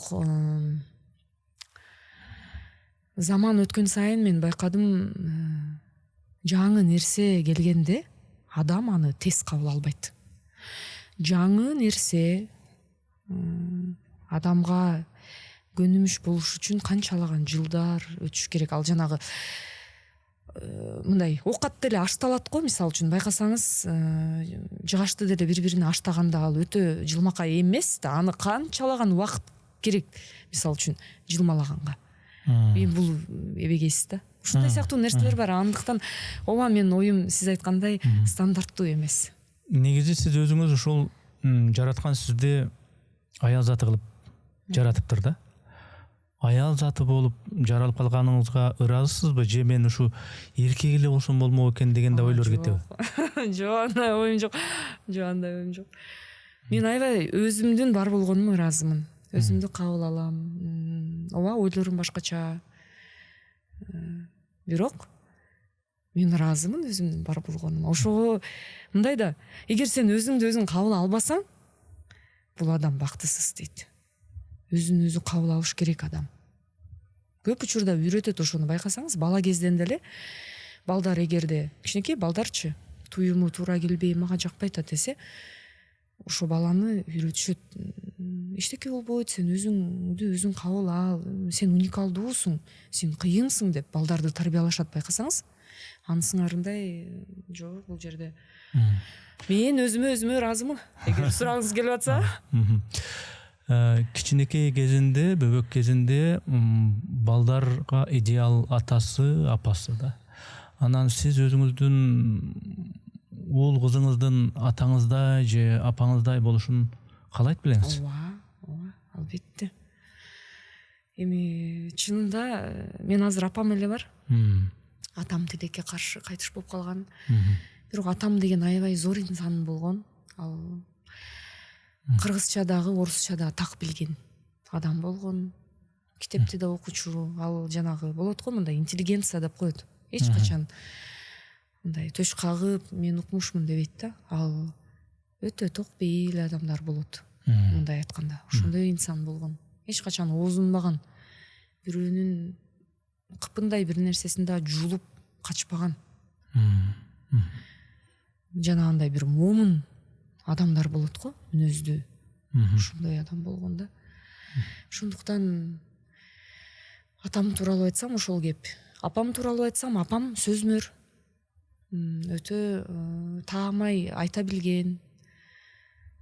заман өткөн сайын мен байкадым, жаңы нерсе келгенде адам аны тез кабыл албайт. Жаңы нерсе адамга көнүмүш болуш үчүн канчалаган жылдар өтүш керек. Ал жанагы мындай оокат деле ашталат го, мисалы үчүн байкасаңыз, жыгачты деле бири-бирине аштаганда ал өтө жылмакай эмес да, аны канчалаган убакыт керек, мисалы үчүн жылмалаганга. Мен бул эбегейсиз да. Ушундай сыяктуу нерселер бар. Андыктан ооба, менин оюм сиз айткандай стандарттуу эмес. Негизи сиз өзүңүз ушул жараткан сизди аял заты кылып жаратыптыр да. Аял заты болуп жаралып калганыңызга ыраазысызбы, же мен ушу эркек эле болсом болмок экен деген да ойлор кетеби? Жок, андай оюм жок. Мен аябай өзүмдүн бар болгонума ыраазымын. Өзүмдү кабыл алам. Ооба, ойлорум башкача. Бирок мен ыраазымын өзүмдүн бар болгонума. Ошого мындай да, эгер сен өзүңдү өзүң кабыл албасаң, бул адам бактысыз дейт. Өзүн өзү кабыл алыш керек адам. Көп учурда үйрөтөт ошону, байкасаңыз, бала кезден деле балдар, эгерде кичинекей балдарчы туюму туура келбей мага жакпайт десе, ошо баланы үйрөтүшөт. Эчтеке болбойт, сен өзүңдү өзүң кабыл ал, сен уникалдуусуң, сен кыйынсың деп балдарды тарбиялашат, байкасаңыз. Анысыңарындай жок бул жерде. Мен өзүмө ыраазымын, эгер сурагыңыз келип атса. Кичинекей кезинде, бөбөк кезинде балдарга идеал атасы, апасы да. Анан сиз өзүңүздүн уул кызыңыздын атаңыздай же апаңыздай болушун каалайт белеңиз? Ооба, албетте. Эми чынында мен азыр апам эле бар. Атам тилекке каршы кайтыш болуп калган. Бирок атам деген аябай зор инсан болгон. Ал кыргызча дагы, орусча да так билген адам болгон. Китепти да окучу. Ал жанагы болот го, мындай интеллигенция деп коет. Эч качан мындай төш кагып, мен укмушмун дебейт да. Ал өтө ток бейил адамдар болот. Мындай айтканда, ошондой инсан болгон. Эч качан оозунбаган, бирөөнүн кыпындай бир нерсесин да жулуп качпаган. Жанагындай бир момун адамдар болот го, мүнөздүү. Ошондой адам болгон да. Ошондуктан атам тууралуу айтсам ошол кеп. Апам тууралуу айтсам, апам сөзмөр. Өтө таамай айта билген.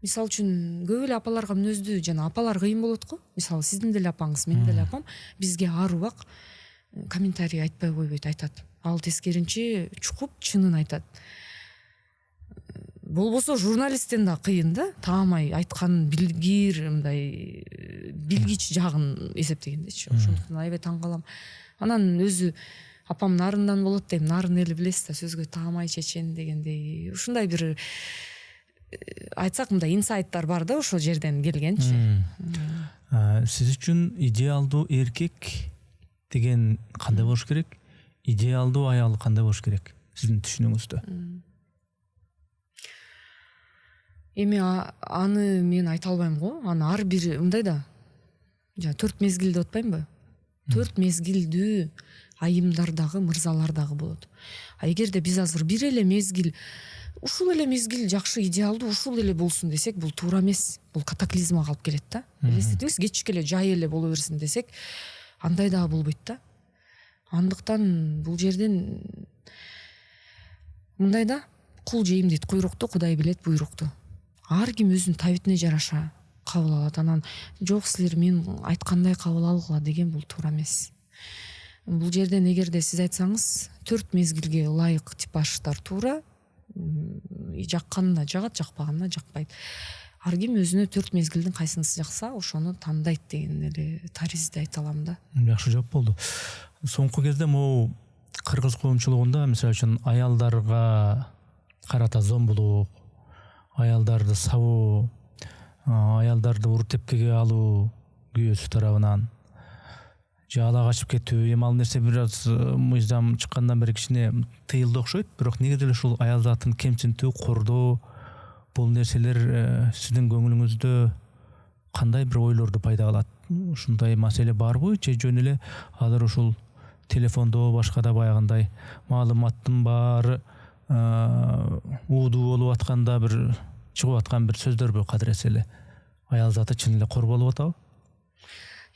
Мисалы үчүн көп эле апаларга мүнөздүү, жана апалар кыйын болот го. Мисалы сиздин деле апаңыз, менин деле апам бизге ар убак комментарий айтпай койбойт, айтат. Ал тескеринче чукуп чынын айтат. Болбосо журналисттен да кыйын да, таамай айтканын билгир, мындай билгич жагын эсептегендечи. Ошондуктан аябай таң калам. Анан өзү апам нарындан болот дейм, нарын эли билесиз да, сөзгө таамай чечен дегендей. Ушундай бир айтсак, мындай инсайттар бар да, ошол жерден келгенчи. Сиз үчүн идеалдуу эркек деген кандай болуш керек? Идеалдуу аял кандай болуш керек сиздин түшүнүгүздө? Эми аны мен айта албайм го. Аны ар бири мындай да. Жана 4 мезгил деп атпаймынбы? 4 мезгилдүү айымдар дагы, мырзалар дагы болот. А эгерде биз азыр бир эле мезгил, ушул эле мезгил жакшы, идеалдуу ушул эле болсун десек, бул туура эмес. Бул катаклизмага алып келет да. Элестетиңиз, кечке эле жай эле боло берсин десек, андай дагы болбойт да. Андыктан бул жерден мындай да, кул жейм дейт куйрукту, Кудай билет буйрукту. Ар ким өзүнүн табитине жараша кабыл алат. Анан жок, силер мен айткандай кабыл алгыла деген бул туура эмес. Бул жерден эгерде сиз айтсаңыз, 4 мезгилге ылайык типаждар туура. Жакканына жагат, жакпаганына жакпайт. Ар ким өзүнө 4 мезгилдин кайсынысы жакса, ошону тандайт деген эле таризди айта алам да. Жакшы жооп болду. Соңку кезде могу кыргыз коомчулугунда, мисалы үчүн, аялдарга карата зомбулук, аялдарды сабоо, аялдарды ур тепкеге алуу күйөөсү тарабынан жаала качып кетүү, эми ал нерсе бир аз мыйзам чыккандан бери кичине тыйылды окшойт, бирок негизи эле ушул аял затын кемсинтүү, кордоо бул нерселер сиздин көңүлүңүздө кандай бир ойлорду пайда кылат? Ушундай маселе барбы же жөн эле азыр ушул телефондо башкада баягындай маалыматтын баары уудуу болуп атканда бир чыгып аткан бир сөздөрбү кадыресе эле аял заты чын эле корболуп атабы?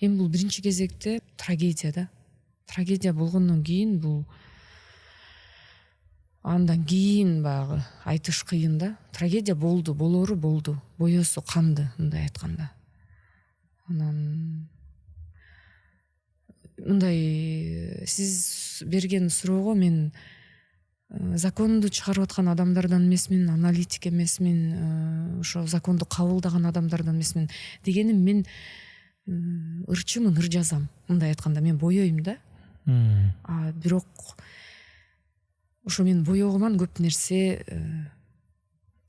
Эми бул биринчи кезекте трагедия да. Трагедия болгондон кийин бул андан кийин баягы айтыш кыйын да. Трагедия болду, болору болду, боесу канды, мындай айтканда. Анан мындай сиз берген суроого мен законду чыгарып аткан адамдардан эмесмин, аналитик эмесмин, ошо законду кабылдаган адамдардан эмесмин. Дегеним мен ырчымын, ыр жазам. Мындай айтканда мен боёйм да. Бирок ошо мен боёгуман көп нерсе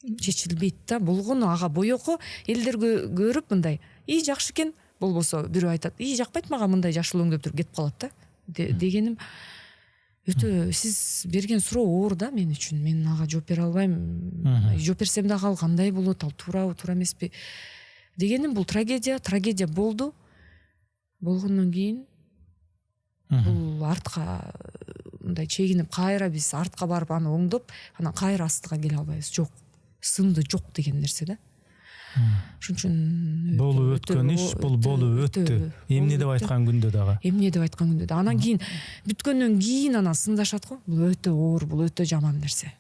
чечилбейт да. Болгону ага боёго элдер көрүп мындай жакшы экен, болбосо бирөө айтат, жакпайт мага мындай жашыл өңдөп туруп кетип калат да. Дегеним өтө сиз берген суроо оор да мен үчүн. Мен ага жооп бере албайм. Жооп берсем дагы ал кандай болот, ал туурабы, туура эмеспи? Дегеним бул трагедия болду. Болгондон кийин бул артка мындай чегинип кайра биз артка барып аны оңдоп, анан кайра астыга келе албайбыз. Жок. Сынды жок деген нерсе да. Ошон үчүн болуп өткөн иш бул болуп өттү. Эмне деп айткан күндө дагы. Анан кийин бүткөндөн кийин анан сындашат го. Бул өтө оор, бул өтө жаман нерсе.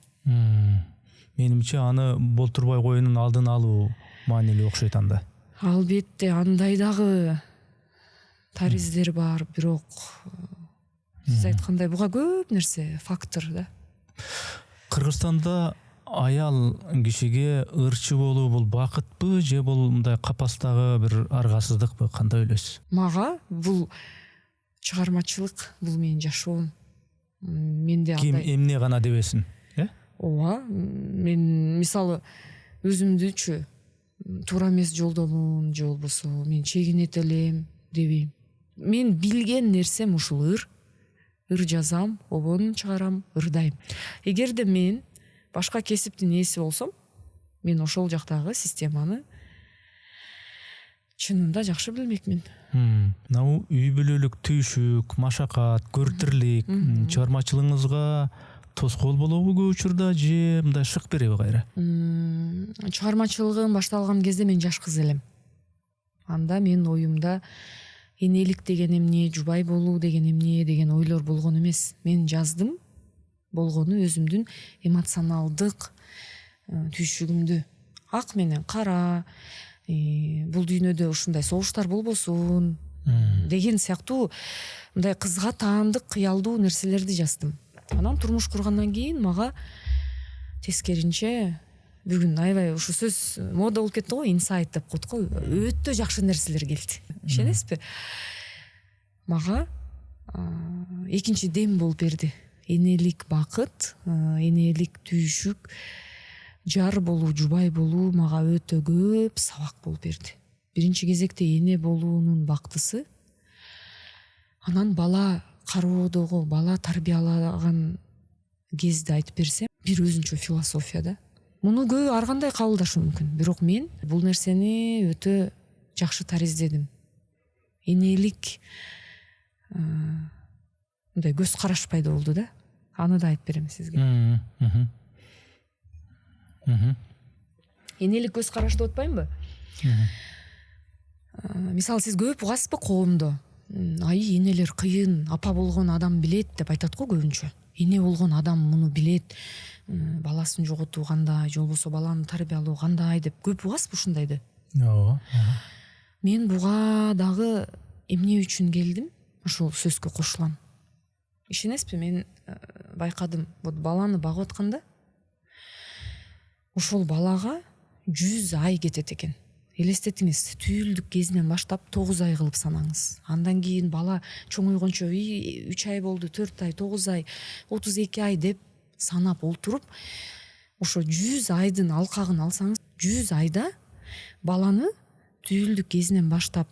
Менимче аны болтурбай коюунун алдын алуу маанилүү окшойт анда. Албетте андай дагы тариздер бар, бирок сиз айткандай буга көп нерсе фактор да. Кыргызстанда аял кишиге ырчы болуу бул бакытпы же бул мындай капастагы бир аргасыздыкпы? Кандай ойлойсуз? Мага бул чыгармачылык, бул менин жашоом. Менде Ким эмне гана дебесин, ооба, мен мисалы өзүмдүчү туура эмес жолдомун же болбосо мен чегинет элем дебейм. Мен билген нерсем ушул ыр жазам, обон чыгарам, ырдайм. Эгерде мен башка кесиптин ээси болсом, мен ошол жактагы системаны чынында жакшы билмекмин. Үй бүлөлүк түйшүк, машакат, көртүрлүк чыгармачылыгыңызга тоскоол болобу көп учурда же мындай шык береби кайра? Чыгармачылыгым башталган кезде мен жаш кыз элем. Анда мен оюмда энелик деген эмне, жубай болуу деген эмне деген ойлор болгон эмес. Мен жаздым болгону өзүмдүн эмоционалдык түйшүгүмдү. Ак менен кара, бул дүйнөдө ушундай согуштар болбосун деген сыяктуу мындай кызга таандык кыялдуу нерселерди жаздым. Анан турмуш кургандан кийин мага тескеринче бүгүн аябай ушу сөз мода болуп кетти го, инсайт деп коет го, өтө жакшы нерселер келди. Ишенесизби? Мага экинчи дем болуп берди. Энелик бакыт, энелик түйшүк, жар болуу, жубай болуу мага өтө көп сабак болуп берди. Биринчи кезекте эне болуунун бактысы, анан бала кароодогу, бала тарбиялаган кезде айтып берсем, бир өзүнчө философия да. Муну көбү ар кандай кабылдашы мүмкүн, бирок мен бул нерсени өтө жакшы тариздедим. Энелик мындай көз караш пайда болду да. Аны да айтып берем сизге. Энелик көз караш деп атпаймынбы? Мисалы сиз көп угасызбы коомдо? Энелер кыйын, апа болгон адам билет деп айтат го көбүнчө. Эне болгон адам муну билет, баласын жоготуу кандай, же болбосо баланы тарбиялоо кандай деп көп угасызбы ушундайды? Мен буга дагы эмне үчүн келдим? Ошол сөзгө кошулам. Ишенесизби, мен байкадым, вот баланы багып атканда ошол балага 100 ай кетет экен. Элестетиңиз, түйүлдүк кезинен баштап 9 ай кылып санаңыз. Андан кийин бала чоңойгончо 3 ай болду, 4 ай, 9 ай, 32 ай деп санап олтуруп, ошо 100 айдын алкагын алсаңыз, 100 айда баланы түйүлдүк кезинен баштап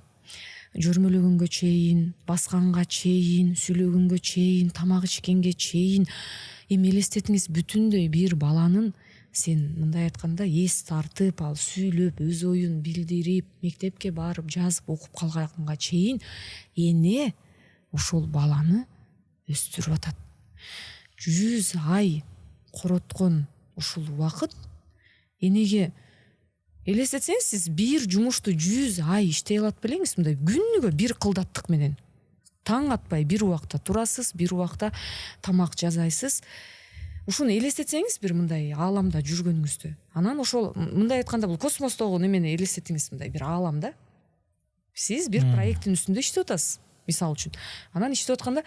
жөрмөлөгөнгө чейин, басканга чейин, сүйлөгөнгө чейин, тамак ичкенге чейин эми элестетиңиз бүтүндөй бир баланын сен мындай айтканда эс тартып, ал сүйлөп, өз оюн билдирип, мектепке барып, жазып, окуп калганга чейин эне ошол баланы өстүрүп атат. 100 ай короткон ушул убакыт энеге элестетсеңиз, сиз бир жумушту 100 ай иштей алат белеңиз, мындай күнүгө бир кылдаттык менен. Таң атпай бир убакта турасыз, бир убакта тамак жасайсыз. Ушуну элестетсеңиз бир мындай ааламда жүргөнүңүздү. Анан ошол мындай айтканда бул космостогу немени элестетиңиз, мындай бир ааламда. Сиз бир проекттин үстүндө иштеп атасыз, мисалы үчүн. Анан иштеп атканда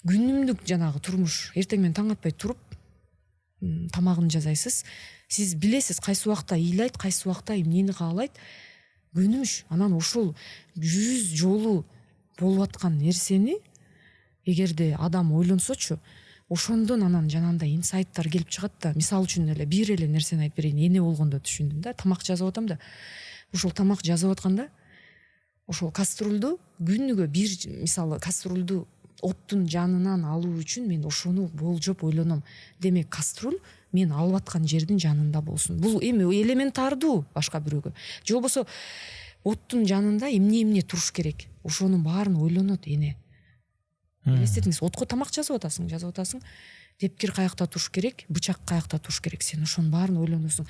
күнүмдүк жанагы турмуш, эртең менен таң атпай туруп тамагын жасайсыз. Сиз билесиз кайсы убакта ыйлайт, кайсы убакта эмнени каалайт. Күнүмүш. Анан ушул 100 жолу болуп аткан нерсени эгерде адам ойлонсочу, ошондон анан жанагындай инсайттар келип чыгат да. Мисалы үчүн эле бир эле нерсени айтып берейин. Эне болгондо түшүндүм да. Тамак жасап атам да. Ошол тамак жасап атканда ошол кастрюльду күнүгө бир, мисалы кастрюльду оттун жанынан алуу үчүн мен ошону болжоп ойлоном. Демек кастрюль мен алып аткан жердин жанында болсун. Бул эми элементардуу башка бирөөгө. Же болбосо оттун жанында эмне туруш керек. Ошонун баарын ойлонот эне. Элестетиңиз, отко тамак жасап атасың. Тепкир каякта туруш керек, бычак каякта туруш керек. Сен ошонун баарын ойлоносуң.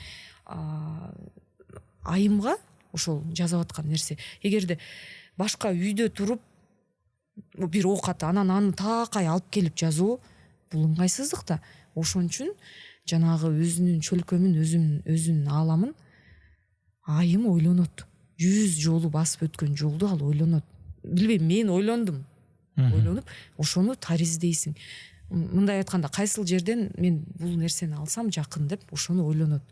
Айымга ошол жасап аткан нерсе. Эгерде башка үйдө туруп бир оокат анан аны таакай алып келип жазуу, бул ыңгайсыздык да. Ошон үчүн жанагы өзүнүн чөлкөмүн, өзүнүн ааламын айым ойлонот. 100 жолу басып өткөн жолду ал ойлонот. Билбейм, мен ойлондум. Ойлонуп, ошону тариздейсиң. Мындай айтканда, кайсыл жерден мен бул нерсени алсам жакын деп ошону ойлонот.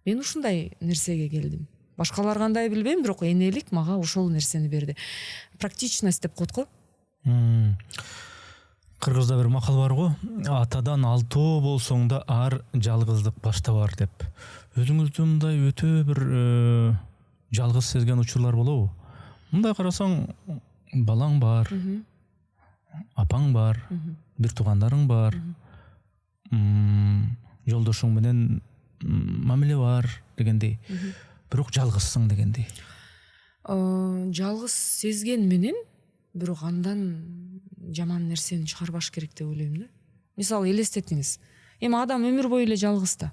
Мен ушундай нерсеге келдим. Башкалар кандай билбейм, бирок энелик мага ошол нерсени берди. Практичность деп коет го. Кыргызда бир макал бар го, атадан алтоо болсоң да ар жалгыздык баштабар деп. Өзүңүздү мындай өтө бир жалгыз сезген учурлар болобу? Мындай карасаң, балаң бар, апаң бар, бир туугандарың бар, жолдошуң менен мамиле бар дегендей. Бирок жалгызсың дегендей. Жалгыз сезген менен бирок андан жаман нерсени чыгарбаш керек деп ойлойм да. Мисалы элестетиңиз. Эми адам өмүр бою эле жалгыз да.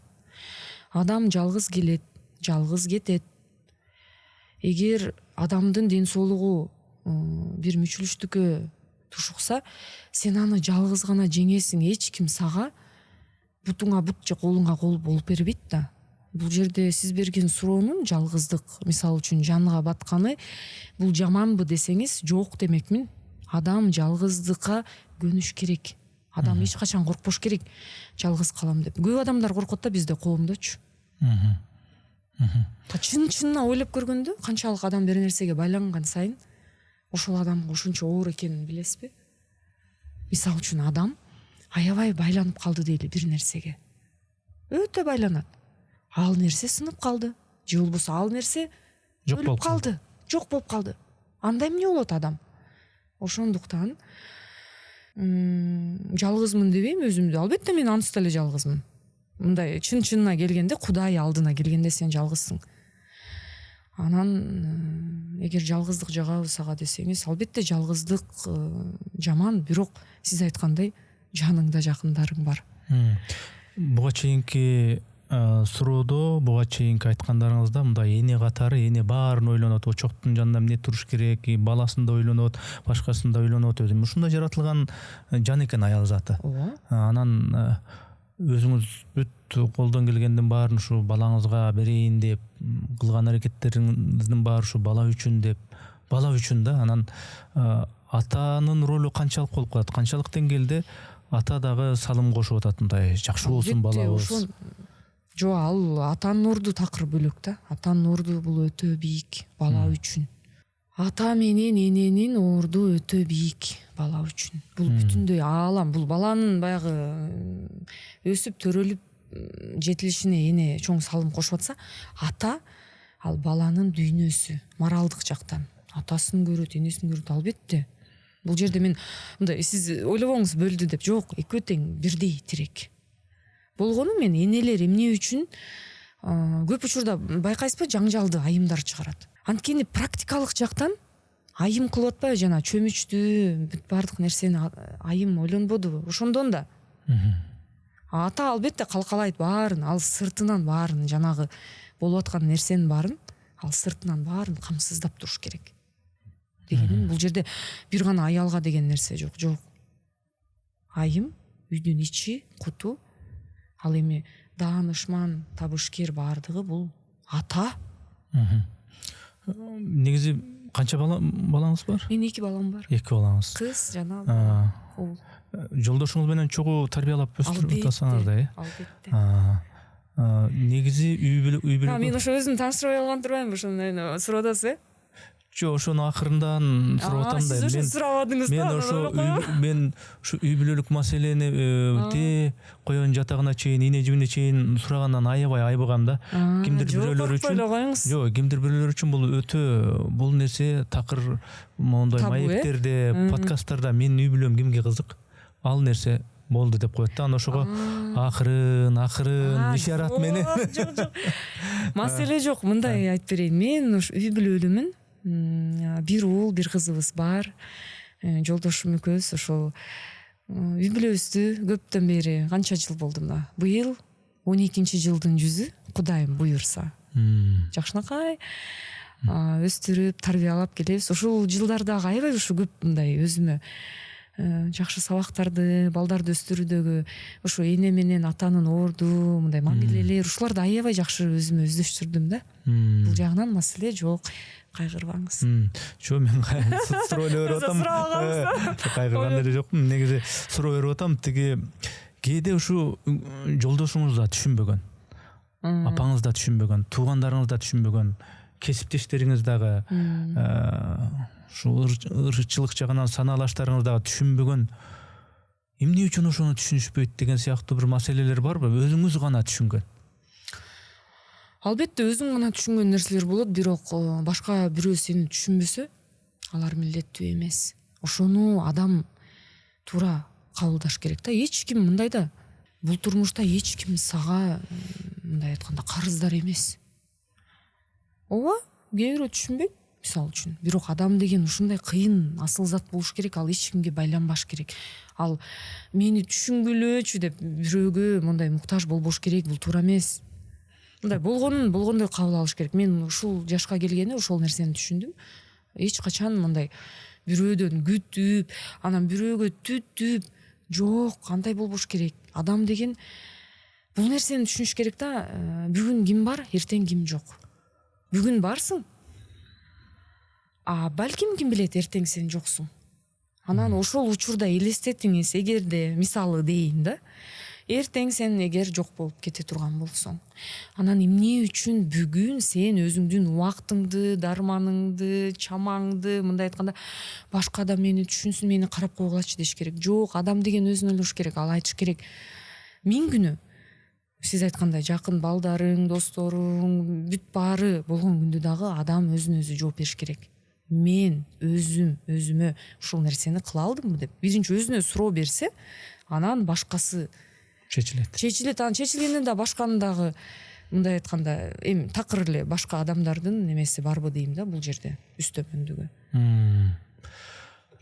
Адам жалгыз келет, жалгыз кетет. Эгер адамдын ден соолугу бир мүчүлүштүккө тушукса, сен аны жалгыз гана жеңесиң, эч ким сага бутуңа бут же колуңа кол болуп бербейт да. Бул жерде сиз берген суроонун жалгыздык, мисалы үчүн жанга батканы, бул жаманбы десеңиз, жок демекмин. Адам жалгыздыкка көнүш керек. Адам эч качан коркпош керек. Жалгыз калам деп. Көп адамдар коркот да бизде коомдочу. Чын-чынына ойлоп көргөндө, канчалык адам бир нерсеге байланган сайын ошол адамга ошончо оор экенин билесизби? Мисалы үчүн адам аябай байланып калды дейли бир нерсеге. Өтө байланат. Ал нерсе сынып калды. Же болбосо ал нерсе жок болуп калды. Жок болуп калды. Анда эмне болот адам? Ошондуктан жалгызмын дебейм өзүмдү. Албетте мен анча эле жалгызмын. Мындай чын-чынына келгенде, Кудай алдына келгенде сен жалгызсың. Анан эгер жалгыздык жагабы сага десеңиз, албетте жалгыздык жаман, бирок сиз айткандай жаныңда жакындарың бар. Буга чейинки суроодо, буга чейинки айткандарыңызда мындай эне катары, эне баарын ойлонот, очоктун жанында эмне туруш керек, баласын да ойлонот, башкасын да ойлонот. Өзүм ушундай жаратылган жан экен аял заты. Анан өзүңүз бүт колдон келгендин баарын ушу балаңызга берейин деп кылган аракеттериңиздин баары ушу бала үчүн деп, бала үчүн да. Анан атанын ролу канчалык болуп калат? Канчалык деңгээлде ата дагы салым кошуп атат, мындай жакшы болсун балабыз? Жок, ал атанын орду такыр бөлөк да. Атанын орду бул өтө бийик бала үчүн. Ата менен эненин орду өтө бийик бала үчүн. Бул бүтүндөй аалам. Бул баланын баягы өсүп төрөлүп жетилишине эне чоң салым кошуп атса, ата ал баланын дүйнөсү, моралдык жактан. атасын көрөт, энесин көрөт, албетте. Бул жерде мен мындай сиз ойлобоңуз бөлдү деп, жок, экөө тең бирдей тирек. Болгону мен энелер эмне үчүн көп учурда байкайсызбы, жаңжалды айымдар чыгарат. Анткени практикалык жактан айым кылып атпайбы, жана чөмүчтү бүт баардык нерсени айым ойлонбодубу? Ошондон да ата албетте калкалайт баарын, ал сыртынан баарын, жанагы болуп аткан нерсенин баарын, ал сыртынан баарын камсыздап туруш керек. Дегеним, бул жерде бир гана аялга деген нерсе жок. Айым үйдүн ичи, куту, ал эми даанышман, табышкер баардыгы бул ата. Негизи канча балаңыз бар? Менин 2 балам бар. 2 балаңыз. Кыз жана уул. Жолдошуңуз менен чогуу тарбиялап өстүрүп атасыңар да, Албетте. Негизи үй бүлө. Мен ошо өзүм тааныштырбай калган турбаймынбы, ошону сурап атасыз, Жок, ошону акырындан сурап атам да. Сиз ошо сурабадыңыз да. Мен ушу үй бүлөлүк маселени те коен жатагына чейин, эне жибине чейин сурагандан аябай айбыгам да. Кимдир бирөөлөр үчүн. Жок, кимдир бирөөлөр үчүн бул өтө, бул нерсе такыр моундай маектерде, подкасттарда менин үй бүлөм кимге кызык, ал нерсе болду деп коет да. Анан ошого акырын ишарат менен. Жок. Маселе жок, мындай айтып берейин. Мен ушу үй бүлөлүмүн. Бир уул, бир кызыбыз бар. Жолдошум экөөбүз ошол үй бүлөбүздү көптөн бери, канча жыл болду мына. Быйыл 12-жылдын жүзү, Кудайым буйрса. Жакшынакай өстүрүп, тарбиялап келебиз. Ошол жылдардагы аябай ушу көп мындай өзүмө жакшы сабактарды, балдарды өстүрүүдөгү ошо эне менен атанын орду, мындай мамилелер, ушуларды аябай жакшы өзүмө өздөштүрдүм да. Бул жагынан маселе жок. Кайгырбаңыз. Жок, мен суроо берип атам. Кайгырган эле жокмун. Негизи суроо берип атам, тиги кээде ушу жолдошуңуз да түшүнбөгөн, апаңыз да түшүнбөгөн, туугандарыңыз да түшүнбөгөн, кесиптештериңиз дагы ушу ырчылык жагынан санаалаштарыңыз дагы түшүнбөгөн, эмне үчүн ошону түшүнүшпөйт деген сыяктуу бир маселелер барбы? Өзүңүз гана түшүнгөн. Албетте өзүң гана түшүнгөн нерселер болот, бирок башка бирөө сени түшүнбөсө, алар милдеттүү эмес. Ошону адам туура кабылдаш керек да. Эч ким мындай да, бул турмушта эч ким сага мындай айтканда карыздар эмес. Ооба, кээ бирөө түшүнбөйт, мисалы үчүн. Бирок адам деген ушундай кыйын, асыл зат болуш керек, ал эч кимге байланбаш керек. Ал мени түшүнгүлөөчү деп бирөөгө мындай муктаж болбош керек, бул туура эмес. Мындай болгондой кабыл алыш керек. Мен ушул жашка келгенде ошол нерсени түшүндүм. Эч качан мындай бирөөдөн күтүп, анан бирөөгө түтүп, жок, кандай болбош керек. Адам деген бул нерсени түшүнүш керек да. Бүгүн ким бар, эртең ким жок. Бүгүн барсың. Балким ким билет, эртең сен жоксуң. Анан ошол учурда элестетиңиз, эгерде мисалы дейин да, эртең сен эгер жок болуп кете турган болсоң, анан эмне үчүн бүгүн сен өзүңдүн убактыңды, дарманыңды, чамаңды, мындай айтканда, башка адам мени түшүнсүн, мени карап койгулачы деш керек. Жок, адам деген өзүн ойлош керек, ал айтыш керек. Мен күнү сиз айткандай жакын балдарың, досторуң, бүт баары болгон күндө дагы адам өзүнө өзү жооп бериш керек. Мен өзүмө ушул нерсени кыла алдымбы деп. Биринчи өзүнө суроо берсе, анан башкасы чечилет. Анан чечилгенден да башканын дагы мындай айтканда эми такыр эле башка адамдардын немеси барбы дейм да бул жерде үстөмөндүгү.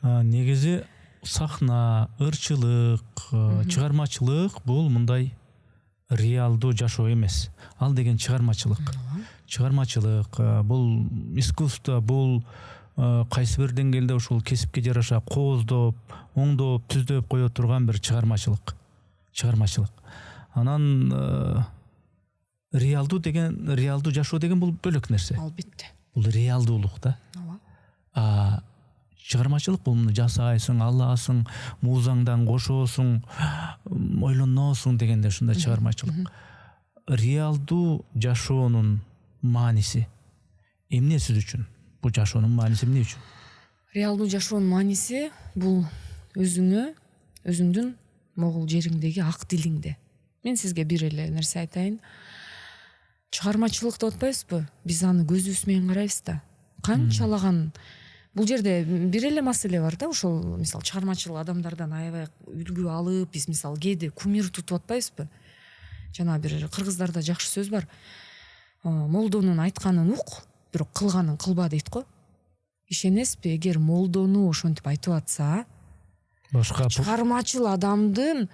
Негизи сахна, ырчылык, чыгармачылык бул мындай реалдуу жашоо эмес. Ал деген чыгармачылык. Чыгармачылык бул искусство, бул кайсы бир деңгээлде ушул кесипке жараша кооздоп, оңдоп, түздөп кое турган бир чыгармачылык. Анан реалдуу жашоо деген бул бөлөк нерсе. Албетте. Бул реалдуулук да. Ооба. Чыгармачылык бул жасайсың, аласың, музаңдан кошосуң, ойлоносуң дегенде ушундай чыгармачылык. Реалдуу жашоонун мааниси эмне сиз үчүн? Бул жашоонун мааниси эмне үчүн? Реалдуу жашоонун мааниси бул өзүңдүн могул жериңдеги ак дилиңде. Мен сизге бир эле нерсе айтайын. Чыгармачылык деп атпайбызбы? Биз аны көзүбүз менен карайбыз да. канчалаган бул жерде бир эле маселе бар да, ошол мисалы чыгармачыл адамдардан аябай үлгү алып, биз мисалы кээде кумир тутуп атпайбызбы? Жана бир кыргыздарда жакшы сөз бар. Молдонун айтканын ук, бирок кылганын кылба дейт го. Ишенесизби, эгер молдону ошентип айтып атса, башка чыгармачыл адамдын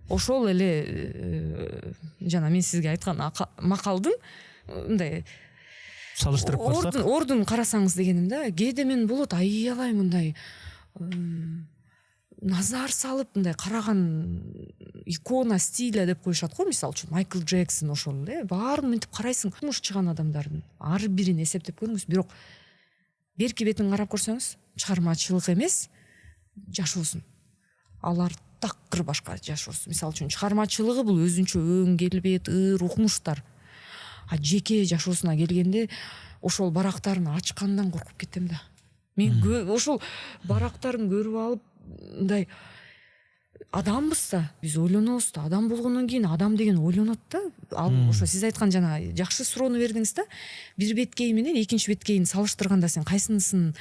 ошол эле жана мен сизге айткан макалдын мындай салыштырып барсак, ордун карасаңыз дегеним да, кээде мен болот аябай мындай назар салып мындай караган икона стиля деп коюшат го, мисалы үчүн Майкл Джексон ошол эле баарын мынтип карайсың, турмуш чыган адамдардын ар бирин эсептеп көрүңүз, бирок берки бетин карап көрсөңүз чыгармачылык эмес жашоосун, алар такыр башка жашоосу. Мисалы үчүн чыгармачылыгы бул өзүнчө өң келбет, укмуштар. А жеке жашоосуна келгенде ошол барактарын ачкандан коркуп кетем да. Мен ошол барактарын көрүп алып мындай адамбыз да, биз ойлонобуз да, адам болгондон кийин адам деген ойлонот да. Ал ошо сиз айткан жана жакшы суроону бердиңиз да. Бир беткей менен экинчи беткейин салыштырганда сен кайсынысын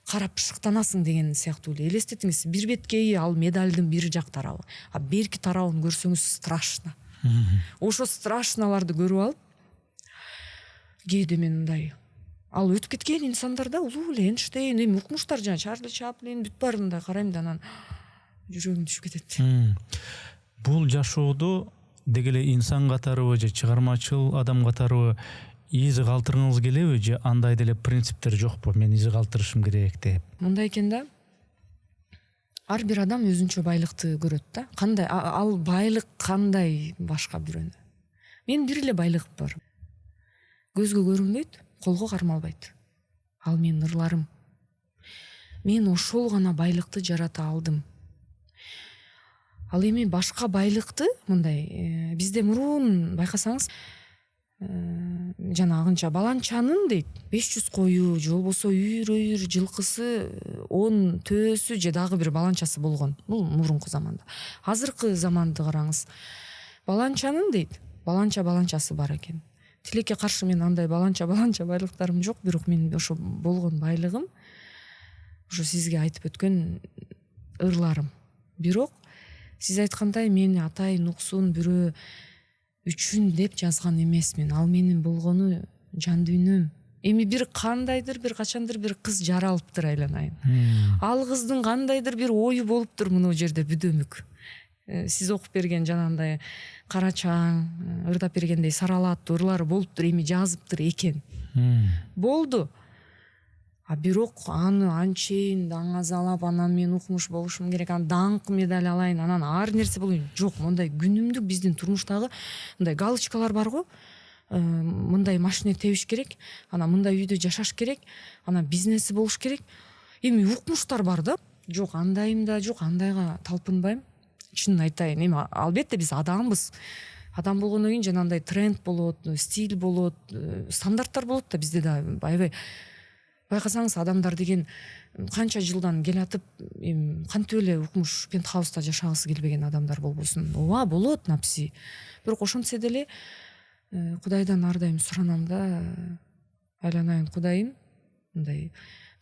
карап шыктанасың деген сыяктуу эле элестетиңиз. Бир беткейи ал медальдын бир жак тарабы, а берки тарабын көрсөңүз страшно. Ошо страшналарды көрүп алып кээде мен мындай ал өтүп кеткен инсандарда улуу эле Эйнштейн, эми укмуштар жана Чарли Чаплин бүт баары мындай карайм да, анан жүрөгүм түшүп кетет. Бул жашоодо деги эле инсан катарыбы же чыгармачыл адам катарыбы изи калтыргыңыз келеби же андай деле принциптер жокпу, мен изи калтырышым керек деп? Мындай экен да, ар бир адам өзүнчө байлыкты көрөт да. Кандай ал байлык кандай башка бирөөнө. Мен бир эле байлык бар. Көзгө көрүнбөйт, колго кармалбайт. Ал менин ырларым. Мен ошол гана байлыкты жарата алдым. Ал эми башка байлыкты мындай бизде мурун байкасаңыз жанагынча баланчанын дейт 500 кою же болбосо үйүр жылкысы 10 төөсү же дагы бир баланчасы болгон. Бул мурунку заманда. Азыркы заманды караңыз. Баланчанын дейт баланчасы бар экен. Тилекке каршы мен андай баланча байлыктарым жок, бирок мен ошо болгон байлыгым ошо сизге айтып өткөн ырларым. Бирок сиз айткандай мени атайын уксун бирөө үчүн деп жазган эмесмин. Ал менин болгону жан дүйнөм. Эми бир кандайдыр бир качандыр бир кыз жаралыптыр айланайын. Ал кыздын кандайдыр бир ою болуптур мына жерде бүдөмүк. Сиз окуп берген жанагындай карачаң, ырдап бергендей саралаттуу ырлары болуптур, эми жазыптыр экен. Болду. А бирок аны анчейин даңазалап, анан мен укмуш болушум керек, анан даңк медаль алайын, анан ар нерсе болойн. Жок, мындай күнүмдүк биздин турмуштагы мындай галочкалар бар го. Мындай машина тебиш керек, анан мындай үйдө жашаш керек, анан бизнеси болуш керек. Эми укмуштар бар да. Жок, андайым да жок, андайга талпынбайм. Чынын айтайын, эми албетте биз адамбыз. Адам болгондон кийин жанагындай тренд болот, стиль болот, стандарттар болот да бизде да. Аябай байкасаңыз адамдар деген канча жылдан келатып, эми кантип эле укмуш пентхауста жашагысы келбеген адамдар болбосун. Ооба, болот напси. Бирок ошентсе деле Кудайдан ар дайым суранам да, айланайын Кудайым, мындай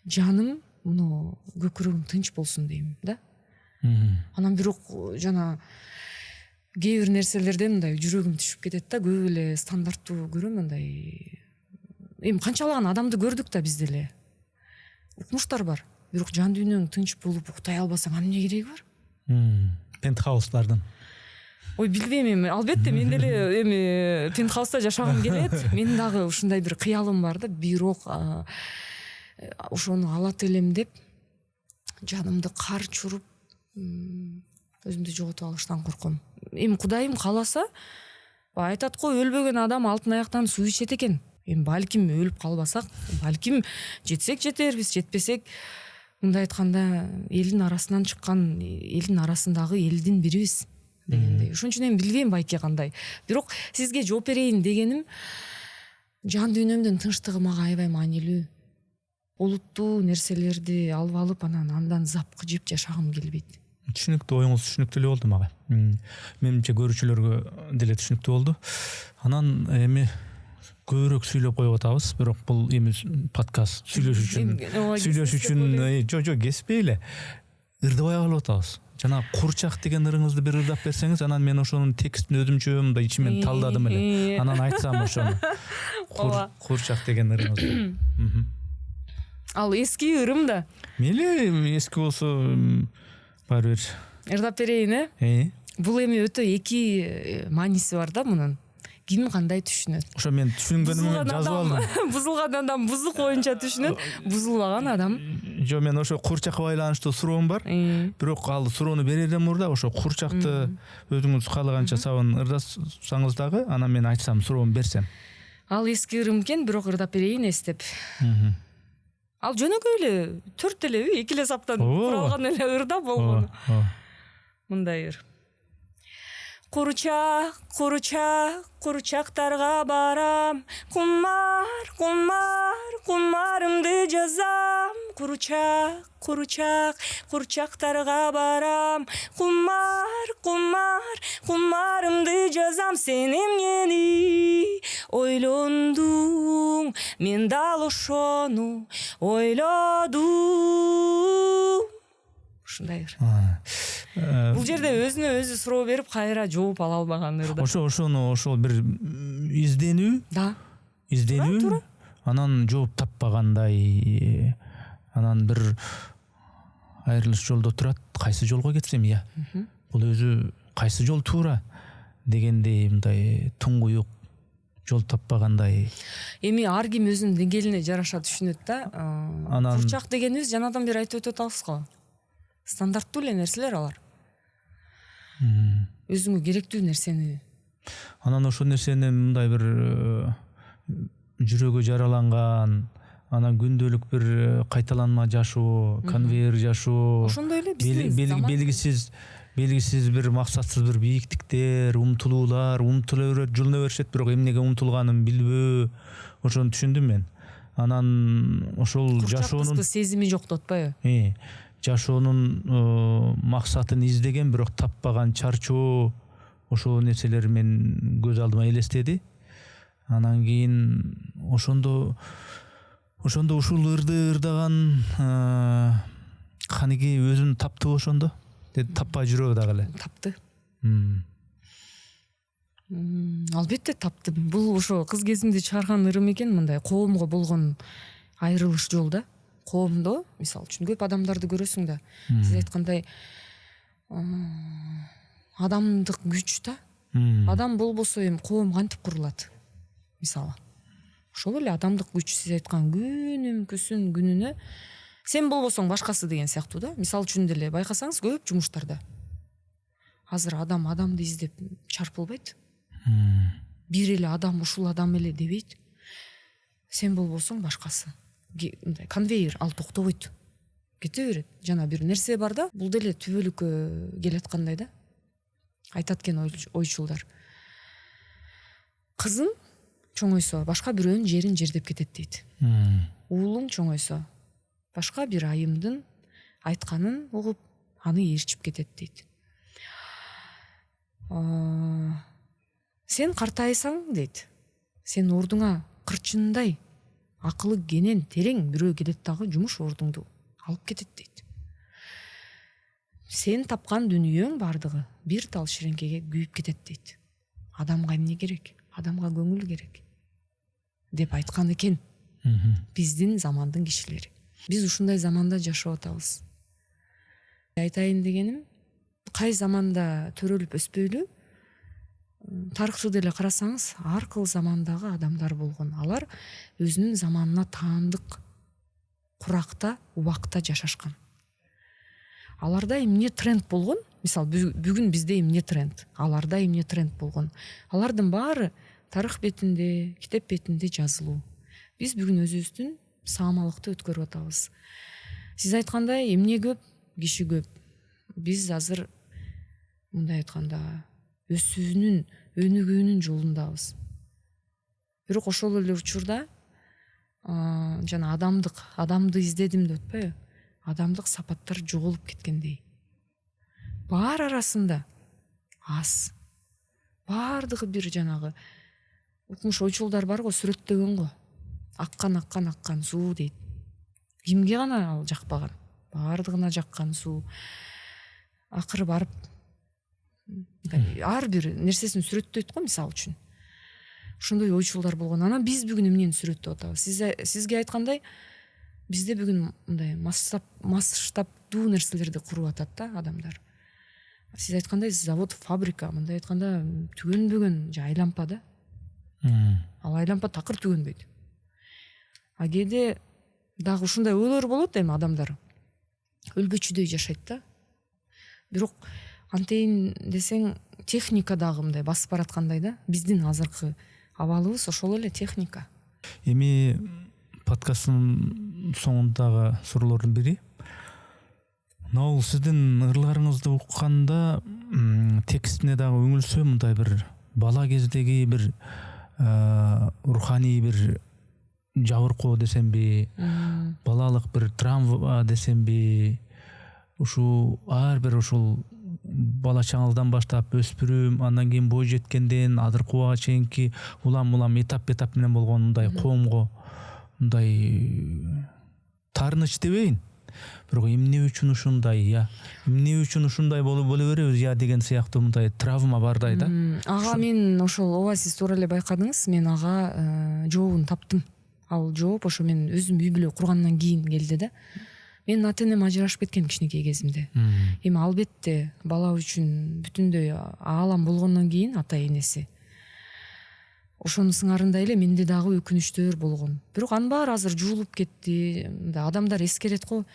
жаным, муну көкүрөгүм тынч болсун дейм да. Анан бирок жана кээ бир нерселерден мындай жүрөгүм түшүп кетет да, көп эле стандарттуу көрөм мындай. Эми канчалаган адамды көрдүк да бизде эле. Укмуштар бар, бирок жан дүйнөң тынч болуп уктай албасаң эмне кереги бар? Пентхаустардын. Ой, билбейм эми, албетте мен деле эми пентхауста жашагым келет. Менин дагы ушундай бир кыялым бар да, бирок ошону алат элем деп жанымды кар чуруп өзүмдү жоготуп алыштан корком. Эми Кудайым кааласа, айтат го, өлбөгөн адам алтын аяктан суу ичет экен. Эми балким өлүп калбасак, балким жетсек жетербиз, жетпесек мындай айтканда элдин арасынан чыккан, элдин арасындагы элдин бирибиз дегендей. Ошон үчүн эми билбейм байке кандай. Бирок сизге жооп берейин дегеним, жан дүйнөмдүн тынчтыгы мага аябай маанилүү. Олуттуу нерселерди алып анан андан запкы жеп жашагым келбейт. Түшүнүктүү, оюңуз түшүнүктүү эле болду мага. Менимче көрүүчүлөргө деле түшүнүктүү болду. Анан эми көбүрөөк сүйлөп коюп атабыз, бирок бул эми подкаст сүйлөшүү үчүн жок кеспей эле ырдабай калып атабыз. Жана курчак деген ырыңызды бир ырдап берсеңиз, анан мен ошонун текстин өзүмчө мындай ичимен талдадым эле. Анан айтсам ошону. Курчак деген ырыңызды. Ал эски ырым да. Мейли эски болсо баары бир Ырдап берейин, Бул эми өтө эки мааниси бар да мунун. Ким кандай түшүнөт? Ошо мен түшүнгөнүмө жазып алдым. Бузулган адам бузук боюнча түшүнөт, бузулбаган адам. Жо, мен ошо курчакка байланыштуу суроом бар. Бирок ал суроону берерден мурда ошо курчакты өзүңүз каалаганча сабын ырдасаңыз дагы, анан мен айтсам, суроомду берсем. Ал эски ырым экен, бирок ырдап берейин эстеп. Ал жөнөкөй эле 4 эле 2 эле саптан куралган эле ырдап болгону. Мындай ыр. Курчак, курчак, курчактарга барам, кумарымды жазам. Курчак, курчактарга барам, кумарымды жазам. Сен эмнени ойлондуң, мен дал ошону ойлодум. Ушундай ыр. Бул жерде өзүнө өзү суроо берип, кайра жооп ала албаган ырда. Ошол бир изденүү. Да. Изденүү. Анан жооп таппагандай. Анан бир айрылыш жолдо турат. Кайсы жолго кетсем, бул өзү кайсы жол туура дегендей мындай туңгуюк жол таппагандай. Эми ар ким өзүнүн деңгээлине жараша түшүнөт да. Курчак дегенибиз жанадан бери айтып өтүп атабыз го. Стандарттуу эле нерселер алар. Өзүңө керектүү нерсени. Анан ошол нерсени мындай бир жүрөгү жараланган, анан күндөлүк бир кайталанма жашоо, конвейер жашоо. Ошондой эле биздин белгисиз бир максатсыз бир бийиктиктер, умтулуулар, жулуна беришет, бирок эмнеге умтулганын билбөө. Ошону түшүндүм мен. Анан ошол жашоонун сезими жок деп атпайбы? Жашоонун максатын издеген, бирок таппаган чарчоо, ошол нерселер мен көз алдыма элестеди. Анан кийин ошондо ушул ырды ырдаган канеги өзүн таптыбы ошондо? Таппай жүрөбү дагы эле. Тапты. Албетте таптым. Бул ошо кыз кезимде чыгарган ырым экен, мындай коомго болгон айрылыш жол да. Коомдо, мисалы үчүн, көп адамдарды көрөсүң да. Сиз айткандай адамдык күч да. Адам болбосо эми коом кантип курулат? Мисалы. Ошол эле адамдык күч, сиз айткан күнүнө сен болбосоң башкасы деген сыяктуу да. Мисалы үчүн деле байкасаңыз, көп жумуштарда азыр адамды издеп чарпылбайт. Бир эле адам, ушул адам эле дебейт. Сен болбосоң башкасы. Конвейер ал токтобойт. Кете берет. Жана бир нерсе бар да, бул деле түбөлүккө келаткандай да. Айтат экен ойчулдар. Кызың чоңойсо башка бирөөнүн жерин жердеп кетет дейт. Уулуң чоңойсо башка бир айымдын айтканын угуп, аны ээрчип кетет дейт. Сен картайсаң дейт, сен ордуңа кырчындай акылы кенен терең бирөө келет дагы жумуш ордуңду алып кетет дейт. Сен тапкан дүнүйөң бардыгы бир тал ширеңкеге күйүп кетет дейт. Адамга эмне керек? Адамга көңүл керек деп айткан экен биздин замандын кишилери. Биз ушундай заманда жашап атабыз. Айтайын дегеним, кай заманда төрөлүп өспөйлү, тарыхты деле карасаңыз, ар кыл замандагы адамдар болгон. Алар өзүнүн заманына таандык куракта, убакта жашашкан. Аларда эмне тренд болгон? Мисалы, бүгүн бизде эмне тренд? Аларда эмне тренд болгон? Алардын баары тарых бетинде, китеп бетинде жазылуу. Биз бүгүн өзүбүздүн саамалыкты өткөрүп атабыз. Сиз айткандай, эмне көп, киши көп. Биз азыр мындай айтканда өсүүнүн, өнүгүүнүн жолундабыз. Бирок ошол эле учурда жана адамды издедим деп атпайбы? Адамдык сапаттар жоголуп кеткендей. Баар арасында аз. Баардыгы бир жанагы укмуш ойчулдар бар го, сүрөттөгөн го. Аккан суу дейт. Кимге гана ал жакпаган? Баардыгына жаккан суу. Акыры барып ар бир нерсесин сүрөттөйт го, мисалы үчүн. Ошондой ойчулдар болгон. Анан биз бүгүн эмнени сүрөттөп атабыз? Сизге айткандай, бизде бүгүн мындай масштабдуу нерселерди куруп атат да адамдар. Сиз айткандай завод, фабрика, мындай айтканда түгөнбөгөн айлампа да. Ал айлампа такыр түгөнбөйт. А кээде дагы ушундай ойлор болот эми адамдар. Өлгөчүдөй жашайт да. Бирок антейин десең, техника дагы мындай басып бараткандай да. Биздин азыркы абалыбыз ошол эле техника. Эми подкасттын соңундагы суроолордун бири. Бул сиздин ырларыңызды укканда текстине дагы үңүлсө, мындай бир бала кездеги бир руханий бир жабыркоо десемби, балалык бир травма десемби, ушул ар бир ушул бала чаңыздан баштап өспүрүм, андан кийин бой жеткенден адыркууга чейинки улам этап менен болгон мындай коомго мындай таарыныч дебейин, бирок эмне үчүн ушундай болуп беребиз деген сыяктуу мындай травма бардай да. Ага мен ошол ооба сиз туура эле байкадыңыз, мен ага жообун таптым. Ал жооп ошо мен өзүм үй бүлө кургандан кийин келди да. Менин ата энем ажырашып кеткен кичинекей кезимде. Эми албетте бала үчүн бүтүндөй аалам болгондон кийин ата энеси. Ошонун сыңарында эле менде дагы өкүнүчтөр болгон. Бирок анын баары азыр жуулуп кетти. Адамдар эскерет го.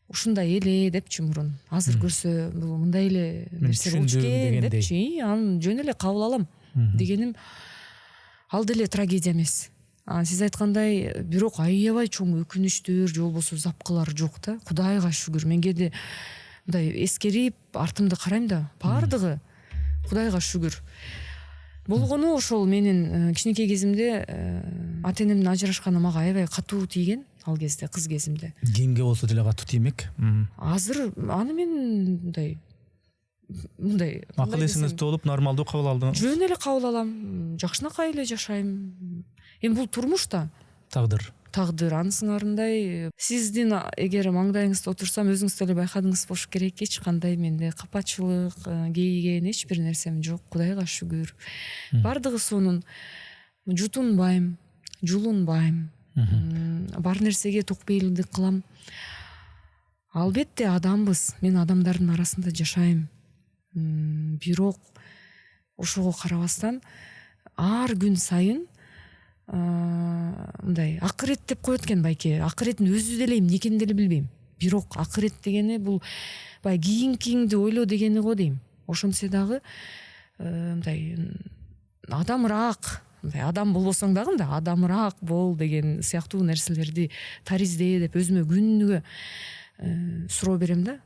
Ушундай эле депчи мурун. Азыр көрсө бул мындай эле нерсе болчу экен депчи, аны жөн эле кабыл алам дегеним ал деле трагедия эмес. Сиз айткандай, бирок аябай чоң өкүнүчтөр же болбосо запкылар жок да. Кудайга шүгүр. Мен кээде мындай эскерип артымды карайм да, баардыгы кудайга шүгүр. Болгону ошол менин кичинекей кезимде ата энемдин ажырашканы мага аябай катуу тийген, ал кезде кыз кезимде. Кимге болсо деле катуу тиймек. Азыр аны мен мындай акыл эсиңизде болуп нормалдуу кабыл алдыңыз. Жөн эле кабыл алам. Жакшынакай эле жашайм. Эми бул турмуш да. Тагдыр. Анын сыңарындай. Сиздин эгер маңдайыңызда отурсам, өзүңүз деле байкадыңыз болуш керек, эч кандай менде капачылык, кейиген эч бир нерсем жок. Кудайга шүгүр. Бардыгы сонун. Жутунбайм, жулунбайм. Бар нерсеге токпейлдик кылам. Албетте адамбыз. Мен адамдардын арасында жашайм. Бирок ошого карабастан ар күн сайын мындай акырет деп коет экен байке. Акыреттин өзү деле эмне экенин деле билбейм. Бирок акырет дегени бул баягы кийинкиңди ойлоо дегени го дейм. Ошентсе дагы мындай адамыраак, мындай адам болбосоң дагы мындай адамыраак бол деген сыяктуу нерселерди таризде деп өзүмө күнүгө суроо берем да.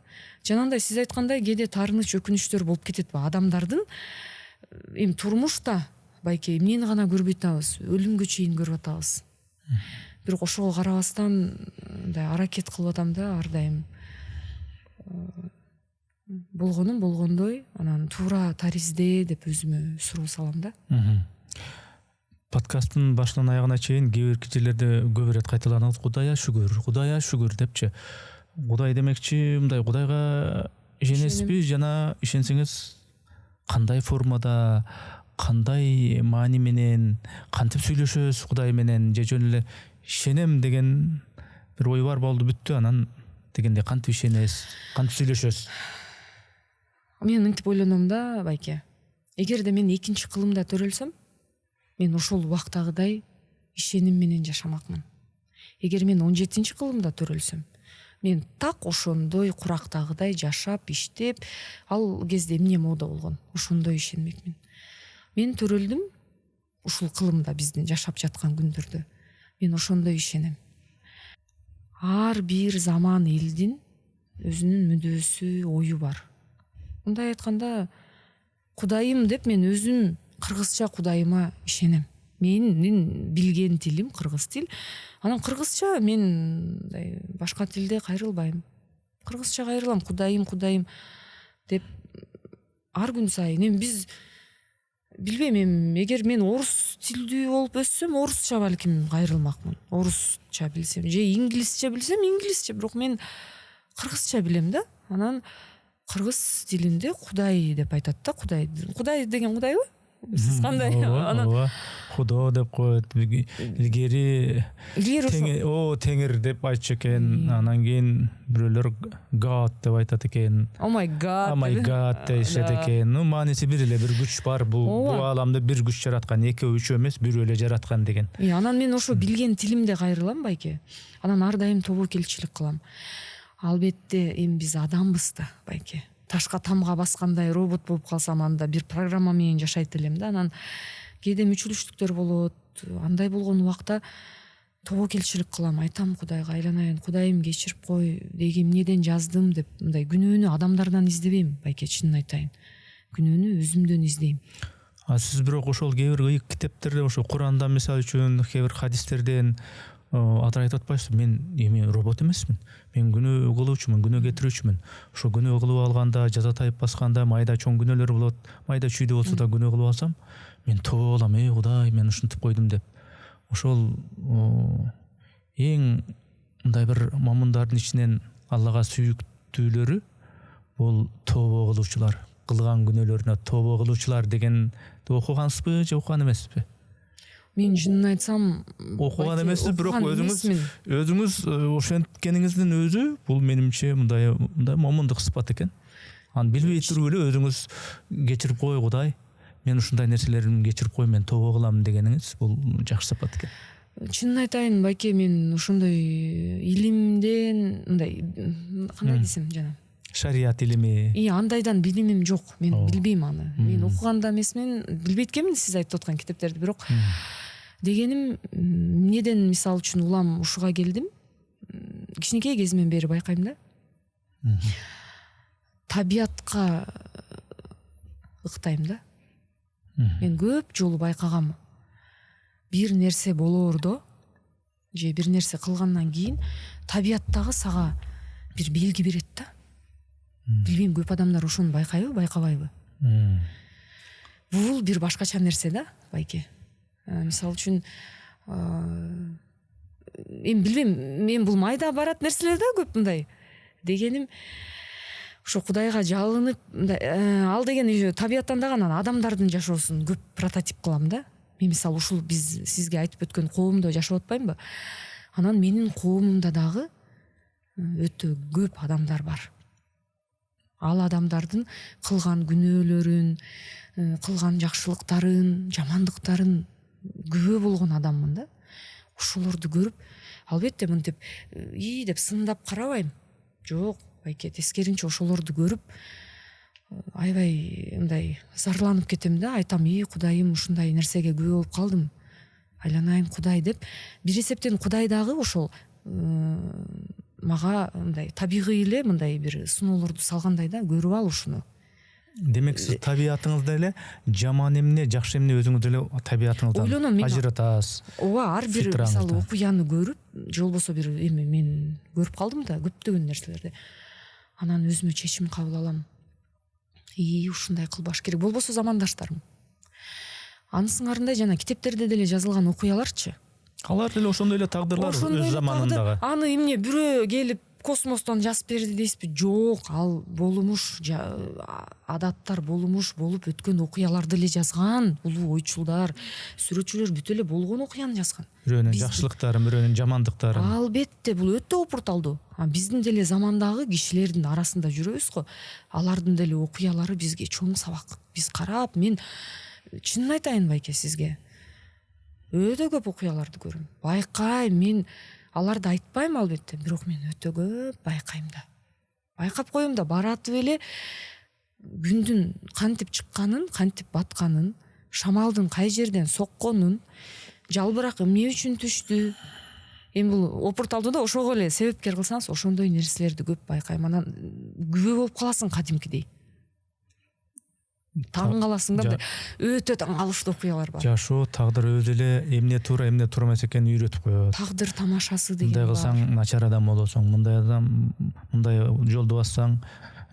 Жанагындай сиз айткандай кээде таарыныч өкүнүчтөр болуп кетет ба адамдардын. Эми турмушта байке эмнени гана көрбөй атабыз, өлүмгө чейин көрүп атабыз. Бирок ошого карабастан мындай аракет кылып атам да ар дайым. Болгонум болгондой, анан туура таризде деп өзүмө суроо салам да. Подкасттын башынан аягына чейин кээ бирки жерлерде көп ирет кайталаныңыз. Кудайга шүгүр депчи. Кудай демекчи, мындай Кудайга ишенесизби? Жана ишенсеңиз кандай формада, кандай маани менен, кантип сүйлөшөбүз Кудай менен, же жөн эле ишенем деген бир ой бар болду бүттү, анан дегенде кантип ишенесиз, кантип сүйлөшөбүз? Мен мынтип ойлоном да байке. Эгерде мен экинчи кылымда төрөлсөм, мен ошол убактагыдай ишеним менен жашамакмын. Эгер мен 17-чи кылымда төрөлсөм, мен так ошондой курактагыдай жашап, иштеп, ал кезде эмне мода болгон, ошондой ишенмекмин. Мен төрөлдүм ушул кылымда, биздин жашап жаткан күндөрдө. Мен ошондой ишенем. Ар бир заман элдин өзүнүн мүдөөсү, ою бар. Мындай айтканда, Кудайым деп мен өзүм кыргызча Кудайыма ишенем. Менин билген тилим кыргыз тил. Анан кыргызча мен башка тилде кайрылбайм. Кыргызча кайрылам, Кудайым деп ар күн сайын. Эми биз билбейм, эгер мен орус тилдүү болуп өссөм орусча балким кайрылмакмын, орусча билсем же инглисче билсем инглисче, бирок мен кыргызча билем да. Анан кыргыз тилинде Кудай деп айтат да. Кудай деген Кудайбы? Сиз кандай? Анан Худо деп коет. Илгери Теңир деп айтчу экен. Анан кийин бирөөлөр God деп айтат экен. Oh my God дешет экен. Ну мааниси бир эле, бир күч бар. Бул ааламда бир күч жараткан, экөө үчөө эмес, бирөө эле жараткан деген. Анан мен ошо билген тилимде кайрылам байке. Анан ар дайым тобокелчилик кылам. Албетте эми биз адамбыз да байке. Ташка тамга баскандай робот болуп калсам, анда бир программа менен жашайт элем да. Анан кээде мүчүлүштүктөр болот. Андай болгон убакта тобокелчилик кылам, айтам Кудайга, айланайын, Кудайым кечирип кой, деги эмнеден жаздым деп, мындай күнөөнү адамдардан издебейм байке, чынын айтайын. Күнөөнү өзүмдөн издейм. Сиз бирок ошол кээ бир ыйык китептерде, ошо Куранда мисалы үчүн, кээ бир хадистерден азыр айтып атпайсызбы, мен эми робот эмесмин. Мен күнөө кылуучумун, күнөө кетирүүчүмүн. Ошо күнөө кылып алганда, жаза тайып басканда майда чоң күнөөлөр болот. Майда чүйдө болсо да күнөө кылып алсам, мен тобо болом, Кудай, мен ушинтип койдум деп. Ошол эң мындай бир момундардын ичинен Аллага сүйүктүүлөрү бул тобо кылуучулар, кылган күнөөлөрүнө тобо кылуучулар деген окугансызбы же окуган эмессизби? Мен жынын айтсам, окуган эмессиз, бирок өзүңүз ошенткениңиздин өзү бул менимче мындай момундук сыпат экен. Аны билбей туруп эле өзүңүз кечирип кой Кудай, мен ушундай нерселеримди кечирип кой, мен тобо кылам дегениңиз бул жакшы сыпат экен. Чынын айтайын байке, мен ошондой илимден, мындай кандай десем жана, шарият илими, андайдан билимим жок. Мен билбейм аны. Мен окуган да эмесмин, билбейт экенмин сиз айтып аткан китептерди, бирок дегеним эмнеден мисалы үчүн улам ушуга келдим. Кичинекей кезимден бери байкайм да. Табиятка ыктайм да. Мен көп жолу байкагам. Бир нерсе болоордо же бир нерсе кылгандан кийин табияттагы сага бир белги берет да. Билбейм, көп адамдар ошону байкайбы, байкабайбы? Бул бир башкача нерсе да, байке. Мисалы үчүн, эми билбейм, мен бул майда барат нерселер да көп мындай. Дегеним, ошо Кудайга жалынып, ал деген табияттан дагы анан адамдардын жашоосун көп прототип кылам да. Мен мисалы ушул биз сизге айтып өткөн коомдо жашап атпаймынбы? Анан менин коомумда дагы өтө көп адамдар бар. Ал адамдардын кылган күнөөлөрүн, кылган жакшылыктарын, жамандыктарын күбө болгон адаммын да. Ошолорду көрүп, албетте мынтип деп сындап карабайм. Жок, байке, тескеринче ошолорду көрүп аябай мындай зарланып кетем да. Айтам, Кудайым, ушундай нерсеге күбө болуп калдым. Айланайын Кудай деп. Бир эсептен Кудай дагы ошол мага мындай табигый эле мындай бир сыноолорду салгандай да, көрүп ал ушуну. Демек сиз табиятыңызда эле жаман эмне, жакшы эмне өзүңүз эле табиятыңыздан ажыратасыз. Ооба, ар бир мисалы окуяны көрүп, же болбосо бир эми мен көрүп калдым да көптөгөн нерселерди. Анан өзүмө чечим кабыл алам. Ушундай кылбаш керек. Болбосо замандаштарым. Анын сыңарындай жана китептерде деле жазылган окуяларчы. Алар деле ошондой эле тагдырлар өз заманындагы. Аны эмне бирөө келип космостон жазып берди дейсизби? Жок, ал болумуш, адаттар болумуш болуп өткөн окуяларды эле жазган. Улуу ойчулдар, сүрөтчүлөр бүт эле болгон окуяны жазган. Бирөөнүн жакшылыктарын, бирөөнүн жамандыктарын. Албетте, бул өтө опурталдуу. Биздин деле замандагы кишилердин арасында жүрөбүз го. Алардын деле окуялары бизге чоң сабак. Биз карап, мен чынын айтайын байке сизге. Өтө көп окуяларды көрөм. Байкайм, мен аларды айтпайм албетте, бирок мен өтө көп байкайм да. Байкап коем да, баратып эле күндүн кантип чыкканын, кантип батканын, шамалдын кай жерден сокконун, жалбырак эмне үчүн түштү. Эми бул опурталдуу да, ошого эле себепкер кылсаңыз, ошондой нерселерди көп байкайм. Анан күбө болуп каласың кадимкидей. Таң каласың да, өтө таң калыштуу окуялар бар. Жашоо, тагдыр өзү эле эмне туура, эмне туура эмес экенин үйрөтүп коет. Тагдыр тамашасы деген бар. Мындай кылсаң начар адам болосуң, мындай жолду бассаң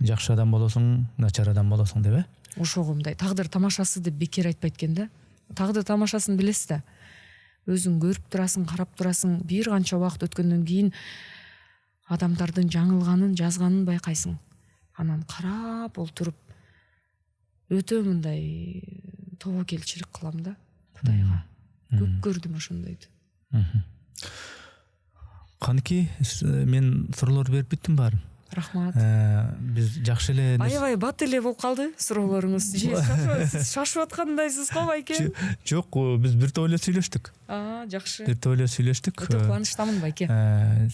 жакшы адам болосуң, начар адам болосуң деп. ошого мындай тагдыр тамашасы деп бекер айтпайт экен да. Тагдыр тамашасын билесиз да. Өзүң көрүп турасың, карап турасың, бир канча убакыт өткөндөн кийин адамдардын жаңылганын, жазганын байкайсың. Анан карап олтуруп өтө мындай тобокелчилик кылам да Кудайга. Көп көрдүм ошондойду. Канки, мен суроолор берип биттим баарын. Рахмат. Биз жакшы эле Аябай бат эле болуп калды суроолоруңуз. Шашып аткандайсыз го байке? Жок, биз бир топ эле сүйлөштүк. Жакшы. Бир топ эле сүйлөштүк. Өтө кубанычтамын байке.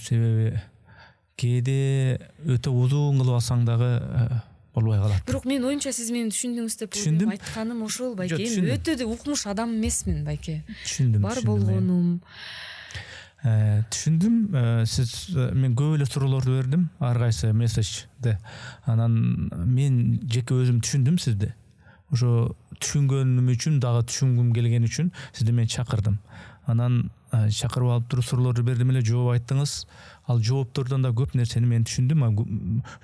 Себеби кээде өтө узун кылып алсаң дагы болбой калат. Бирок мен оюмча сиз мени түшүндүңүз деп Түшүндүм. айтканым ошол байке. Жок, Эми түшүндүм. өтө да укмуш адам эмесмин байке. Түшүндүм. Бар болгонум. Түшүндүм. Сиз мен көп эле суроолорду бердим, ар кайсы месседжди. Анан мен жеке өзүм түшүндүм сизди. Ошо түшүнгөнүм үчүн дагы түшүнгүм келген үчүн сизди мен чакырдым. Анан чакырып алып туруп суроолорду бердим эле, жооп айттыңыз. Ал жооптордон да көп нерсени мен түшүндүм.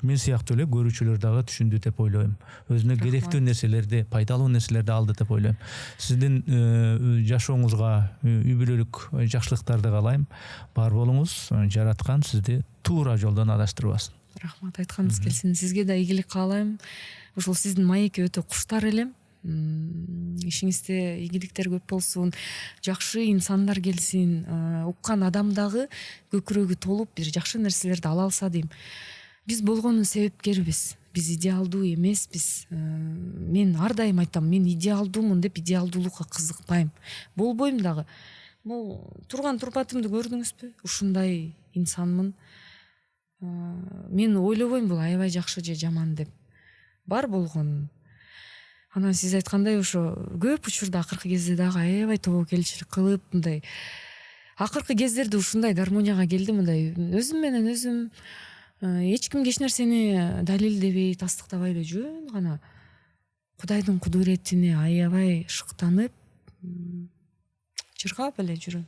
Мен сыяктуу эле көрүүчүлөр дагы түшүндү деп ойлойм. Өзүнө керектүү нерселерди, пайдалуу нерселерди алды деп ойлойм. Сиздин жашооңузга үй бүлөлүк жакшылыктарды каалайм. Бар болуңуз, жараткан сизди туура жолдон адаштырбасын. Рахмат, айтканыңыз келсин. Сизге да ийгилик каалайм. Ошол сиздин маекке өтө куштар элем. Ишиңизде ийгиликтер көп болсун, жакшы инсандар келсин, уккан адам дагы көкүрөгү толуп бир жакшы нерселерди ала алса дейм. Биз болгонун себепкербиз. Биз идеалдуу эмеспиз. Мен ар дайым айтам, мен идеалдуумун деп идеалдуулукка кызыкпайм. Болбойм дагы. Бул турган турпатымды көрдүңүзбү? Ушундай инсанмын. Мен ойлобойм бул аябай жакшы же жаман деп. Бар болгон. Анан сиз айткандай ошо көп учурда акыркы кезде дагы аябай тобокелчилик кылып, мындай акыркы кездерде ушундай гармонияга келдим, мындай өзүм менен өзүм эч кимге эч нерсени далилдебей, тастыктабай эле жөн гана Кудайдын кудуретине аябай шыктанып, чыргап эле жүрөм.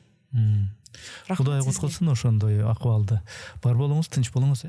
Кудай коткосун ошондой акыбалды. Бар болуңуз, тынч болуңуз.